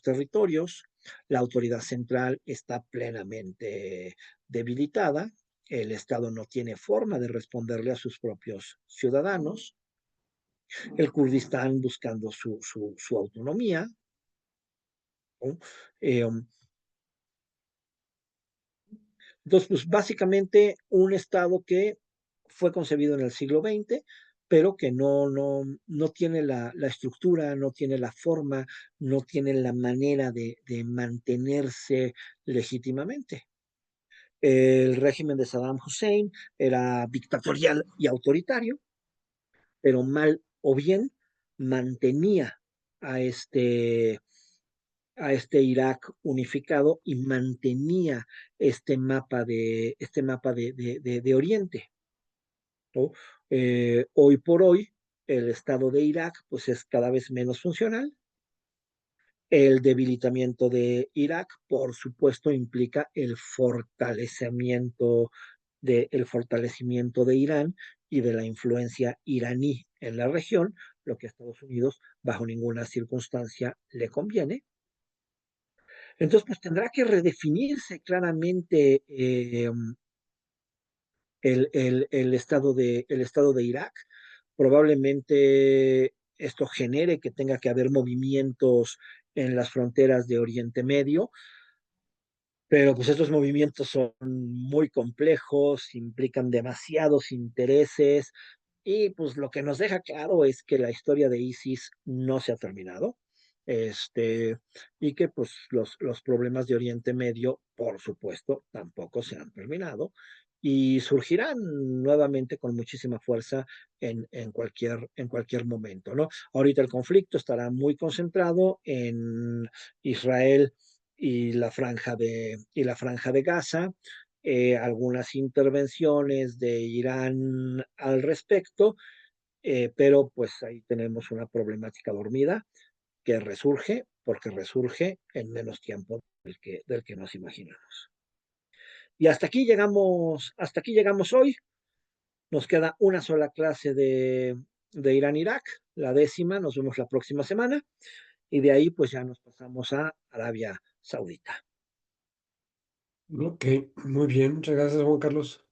territorios, la autoridad central está plenamente debilitada, el Estado no tiene forma de responderle a sus propios ciudadanos, el Kurdistán buscando su autonomía, ¿no? Eh, Entonces, pues básicamente un Estado que fue concebido en el siglo XX, pero que no tiene la estructura, no tiene la forma, no tiene la manera de mantenerse legítimamente. El régimen de Saddam Hussein era dictatorial y autoritario, pero mal o bien mantenía a a este Irak unificado y mantenía este mapa de Oriente, ¿no? Hoy por hoy, el Estado de Irak pues, es cada vez menos funcional. El debilitamiento de Irak, por supuesto, implica el fortalecimiento de Irán y de la influencia iraní en la región, lo que a Estados Unidos bajo ninguna circunstancia le conviene. Entonces, pues tendrá que redefinirse claramente el estado de Irak. Probablemente esto genere que tenga que haber movimientos en las fronteras de Oriente Medio, pero pues estos movimientos son muy complejos, implican demasiados intereses y pues lo que nos deja claro es que la historia de ISIS no se ha terminado, este, y que pues los problemas de Oriente Medio, por supuesto, tampoco se han terminado y surgirán nuevamente con muchísima fuerza en cualquier momento, ¿no? Ahorita el conflicto estará muy concentrado en Israel y la franja de Gaza, algunas intervenciones de Irán al respecto, pero pues ahí tenemos una problemática dormida que resurge porque resurge en menos tiempo del que nos imaginamos. Y hasta aquí llegamos hoy. Nos queda una sola clase de Irán-Irak, la 10ª, nos vemos la próxima semana, y de ahí pues ya nos pasamos a Arabia Saudita. Ok, muy bien, muchas gracias, Juan Carlos.